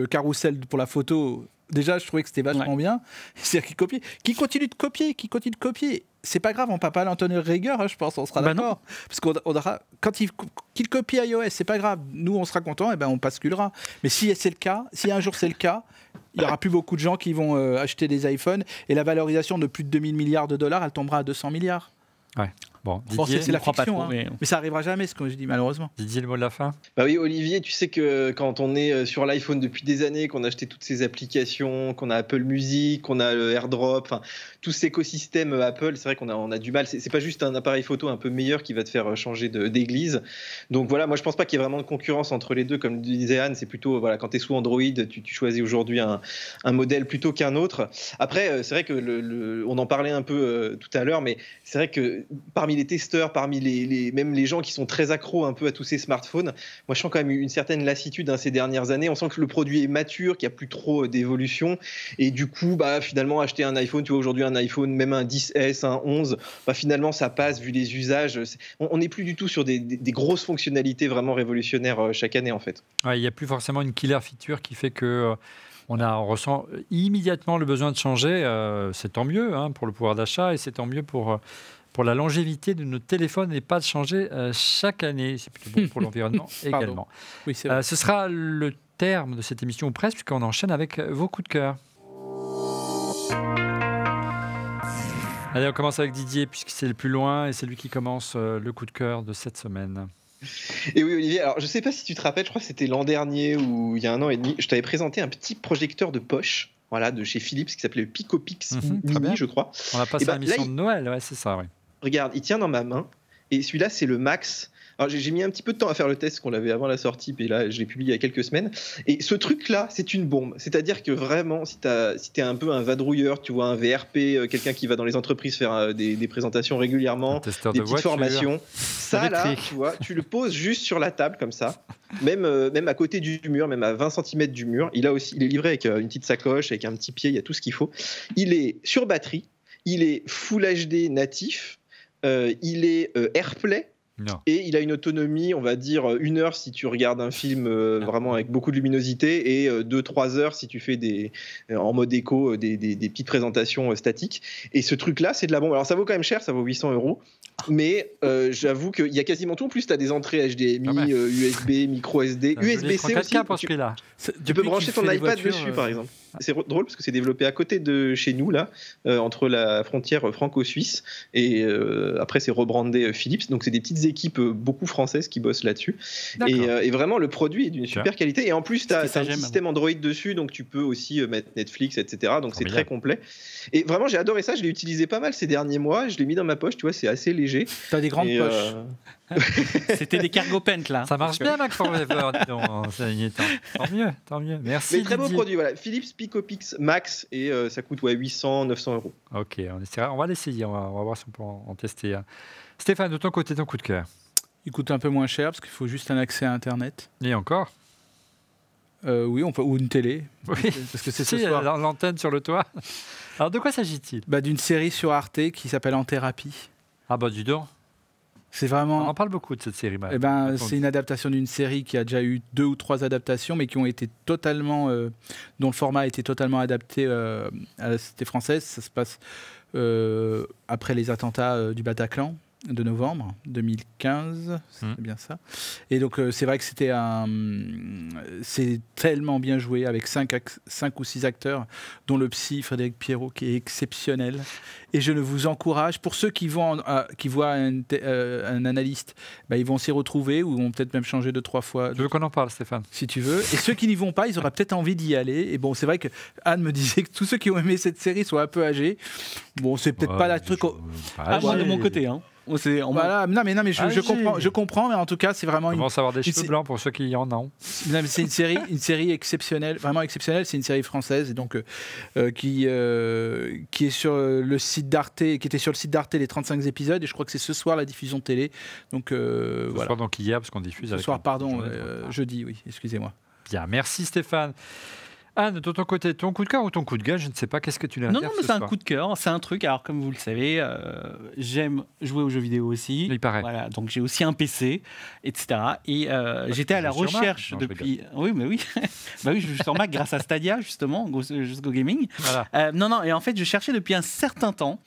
carrousel pour la photo, déjà, je trouvais que c'était vachement bien. C'est-à-dire qu'ils copient. Qui continue de copier. C'est pas grave, on peut pas l'en tenir rigueur, hein, je pense, on sera Bah d'accord. Parce qu'on aura. Qu'ils copient iOS, c'est pas grave. Nous, on sera contents, et ben on basculera. Mais si c'est le cas, si un jour c'est le cas, il y aura plus beaucoup de gens qui vont acheter des iPhones et la valorisation de plus de 2000 milliards de dollars, elle tombera à 200 milliards. Bon, Bon, Didier, c'est la crois pas fiction, trop, hein. mais- Mais ça arrivera jamais, ce que je dis, malheureusement. Didier, le mot de la fin. Bah oui, Olivier, tu sais que quand on est sur l'iPhone depuis des années, qu'on a acheté toutes ces applications, qu'on a Apple Music, qu'on a le AirDrop, enfin tout cet écosystème Apple, c'est vrai qu'on a du mal. C'est pas juste un appareil photo un peu meilleur qui va te faire changer d'église. Donc voilà, moi je pense pas qu'il y ait vraiment de concurrence entre les deux. Comme disait Anne, c'est plutôt voilà, quand tu es sous Android, tu choisis aujourd'hui un modèle plutôt qu'un autre. Après, c'est vrai que on en parlait un peu tout à l'heure, mais c'est vrai que parmi les testeurs, parmi même les gens qui sont très accros un peu à tous ces smartphones, moi je sens quand même une certaine lassitude ces dernières années. On sent que le produit est mature, qu'il n'y a plus trop d'évolution, et du coup finalement acheter un iPhone, tu vois aujourd'hui un iPhone, même un 10S, un 11, finalement ça passe vu les usages. On n'est plus du tout sur des grosses fonctionnalités vraiment révolutionnaires chaque année en fait. Ouais, il n'y a plus forcément une killer feature qui fait que on ressent immédiatement le besoin de changer. C'est tant mieux pour le pouvoir d'achat et c'est tant mieux pour la longévité de nos téléphones et pas de changer chaque année. C'est plutôt bon pour l'environnement également. Oui, c'est vrai. Ce sera le terme de cette émission ou presque, puisqu'on enchaîne avec vos coups de cœur. Allez, on commence avec Didier, puisque c'est le plus loin et c'est lui qui commence le coup de cœur de cette semaine. Et oui, Olivier, alors je sais pas si tu te rappelles, je crois que c'était l'an dernier ou il y a 1 an et demi, je t'avais présenté un petit projecteur de poche. Voilà, de chez Philips qui s'appelait le PicoPix Mini, je crois. On a passé Et à l'émission de Noël, ouais, c'est ça, oui. Regarde, il tient dans ma main. Et celui-là, c'est le Max. Alors, j'ai mis un petit peu de temps à faire le test, qu'on l'avait avant la sortie, puis là, je l'ai publié il y a quelques semaines. Et ce truc-là, c'est une bombe. C'est-à-dire que vraiment, si t'es un peu un vadrouilleur, tu vois, un VRP, quelqu'un qui va dans les entreprises faire des présentations régulièrement, des petites formations, ça, là, tu vois, tu le poses juste sur la table, comme ça, même à côté du mur, même à 20 cm du mur. Il est livré avec une petite sacoche, avec un petit pied, il y a tout ce qu'il faut. Il est sur batterie, il est Full HD natif, il est AirPlay. Non. Et il a une autonomie, on va dire 1 heure si tu regardes un film vraiment avec beaucoup de luminosité et 2-3 heures si tu fais en mode écho des petites présentations statiques. Et ce truc-là, c'est de la bombe. Alors ça vaut quand même cher, ça vaut 800 €. Mais j'avoue qu'il y a quasiment tout. En plus, tu as des entrées HDMI, USB, micro SD, USB-C aussi. pour ce prix-là. Tu peux brancher ton iPad dessus, par exemple. C'est drôle parce que c'est développé à côté de chez nous, là, entre la frontière franco-suisse, et après c'est rebrandé Philips, donc c'est des petites équipes beaucoup françaises qui bossent là-dessus. Et vraiment, le produit est d'une super qualité, et en plus, tu as un système Android dessus, donc tu peux aussi mettre Netflix, etc. Donc c'est très complet. Et vraiment, j'ai adoré ça, je l'ai utilisé pas mal ces derniers mois, je l'ai mis dans ma poche, tu vois, c'est assez léger. Tu as des grandes poches. C'était des cargo pants là. Ça marche bien, Mac Forever, dis donc. Tant mieux. Merci. Mais très beau produit, voilà. Philips PicoPix Max, et ça coûte 800, 900 €. Ok, on va l'essayer, on va voir si on peut en tester. Stéphane, de ton côté, ton coup de cœur? Il coûte un peu moins cher parce qu'il faut juste un accès à Internet. Et encore? Oui, on peut, ou une télé. Oui, parce que c'est ce soir. L'antenne sur le toit. Alors, de quoi s'agit-il? D'une série sur Arte qui s'appelle En Thérapie. Ah bah dis donc. C'est vraiment... On en parle beaucoup de cette série. C'est une adaptation d'une série qui a déjà eu 2 ou 3 adaptations, mais qui ont été totalement, dont le format a été totalement adapté à la société française. Ça se passe après les attentats du Bataclan de novembre 2015, c'est bien ça. Et donc c'est vrai que c'est tellement bien joué avec 5 ou 6 acteurs, dont le psy Frédéric Pierrot qui est exceptionnel. Et je vous encourage, pour ceux qui voient un analyste, ils vont s'y retrouver ou vont peut-être même changer 2-3 fois. Je veux qu'on en parle, Stéphane. Si tu veux. Et ceux qui n'y vont pas, ils auraient peut-être envie d'y aller. Et bon, c'est vrai que Anne me disait que tous ceux qui ont aimé cette série sont un peu âgés. Bon, c'est peut-être pas la truc. Moi de mon côté, hein. Voilà. Non, mais je comprends, mais en tout cas, c'est vraiment. On commence à avoir des cheveux blancs pour ceux qui en ont. Non, mais c'est une série exceptionnelle, vraiment exceptionnelle. C'est une série française, et donc qui est sur le site d'Arte, qui était sur le site d'Arte les 35 épisodes, et je crois que c'est ce soir la diffusion de télé. Donc voilà. Soir, donc hier, parce qu'on diffuse. Ce soir, pardon, jeudi, oui. Excusez-moi. Bien, merci Stéphane. Anne, de ton côté, ton coup de cœur ou ton coup de gueule, je ne sais pas, qu'est-ce que tu l'as à dire? Non, mais c'est un coup de cœur, c'est un truc. Alors, comme vous le savez, j'aime jouer aux jeux vidéo aussi. Il paraît. Voilà, donc j'ai aussi un PC, etc. Et j'étais à la recherche depuis. Oui, mais oui. Oui, je joue sur Mac grâce à Stadia, justement, Go Gaming. Voilà. Non, et en fait, je cherchais depuis un certain temps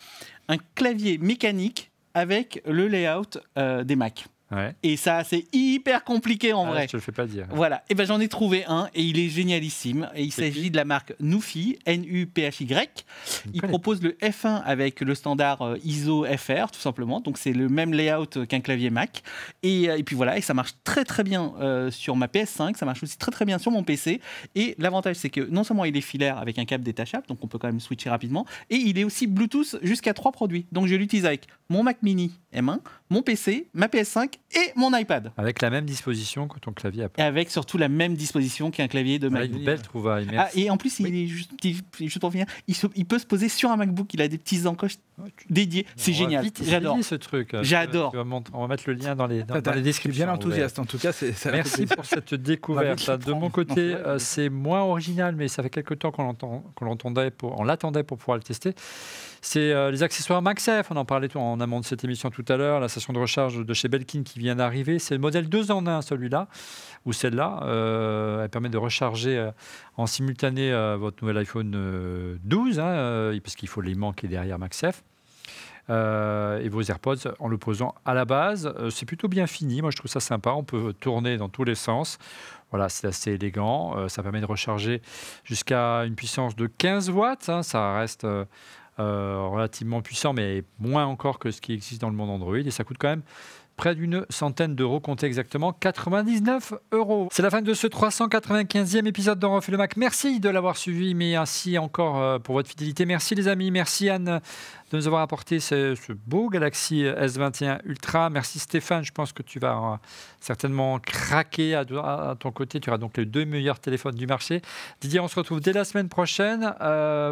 un clavier mécanique avec le layout des Mac. Ouais. Et ça, c'est hyper compliqué en vrai. Je te le fais pas dire. Voilà. Et j'en ai trouvé un et il est génialissime. Et il s'agit de la marque Nuphy, N-U-P-H-Y. Il propose le F1 avec le standard ISO FR, tout simplement. Donc c'est le même layout qu'un clavier Mac. Et puis voilà, et ça marche très très bien sur ma PS5. Ça marche aussi très très bien sur mon PC. Et l'avantage, c'est que non seulement il est filaire avec un câble détachable, donc on peut quand même switcher rapidement. Et il est aussi Bluetooth jusqu'à 3 produits. Donc je l'utilise avec mon Mac Mini M1, mon PC, ma PS5 et mon iPad. Avec la même disposition que ton clavier Apple. Et avec surtout la même disposition qu'un clavier de Mac. Une belle trouvaille. Et en plus, il est juste pour finir, il peut se poser sur un MacBook. Il a des petites encoches dédiées. C'est génial. J'adore ce truc. J'adore. On va mettre le lien dans les descriptions. Bien enthousiaste. En tout cas, merci pour cette découverte. De mon côté, c'est moins original, mais ça fait quelques temps qu'on l'attendait pour pouvoir le tester. C'est les accessoires MagSafe. On en parlait en amont de cette émission tout à l'heure. La station de recharge de chez Belkin qui vient d'arriver. C'est le modèle 2 en 1, celui-là, ou celle-là. Elle permet de recharger en simultané votre nouvel iPhone 12, parce qu'il faut l'aimant qui est derrière MagSafe. Et vos AirPods en le posant à la base. C'est plutôt bien fini. Moi, je trouve ça sympa. On peut tourner dans tous les sens. Voilà, c'est assez élégant. Ça permet de recharger jusqu'à une puissance de 15 watts. Ça reste relativement puissant, mais moins encore que ce qui existe dans le monde Android. Et ça coûte quand même près d'une centaine d'euros, comptez exactement 99 €. C'est la fin de ce 395e épisode d'On refait le Mac. Merci de l'avoir suivi, mais ainsi encore pour votre fidélité. Merci les amis, merci Anne de nous avoir apporté ce beau Galaxy S21 Ultra. Merci Stéphane, je pense que tu vas certainement craquer à ton côté. Tu auras donc les 2 meilleurs téléphones du marché. Didier, on se retrouve dès la semaine prochaine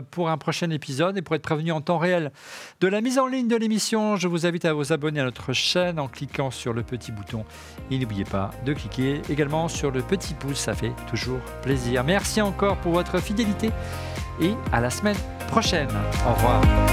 pour un prochain épisode. Et pour être prévenu en temps réel de la mise en ligne de l'émission, je vous invite à vous abonner à notre chaîne en cliquant sur le petit bouton. Et n'oubliez pas de cliquer également sur le petit pouce, ça fait toujours plaisir. Merci encore pour votre fidélité et à la semaine prochaine. Au revoir.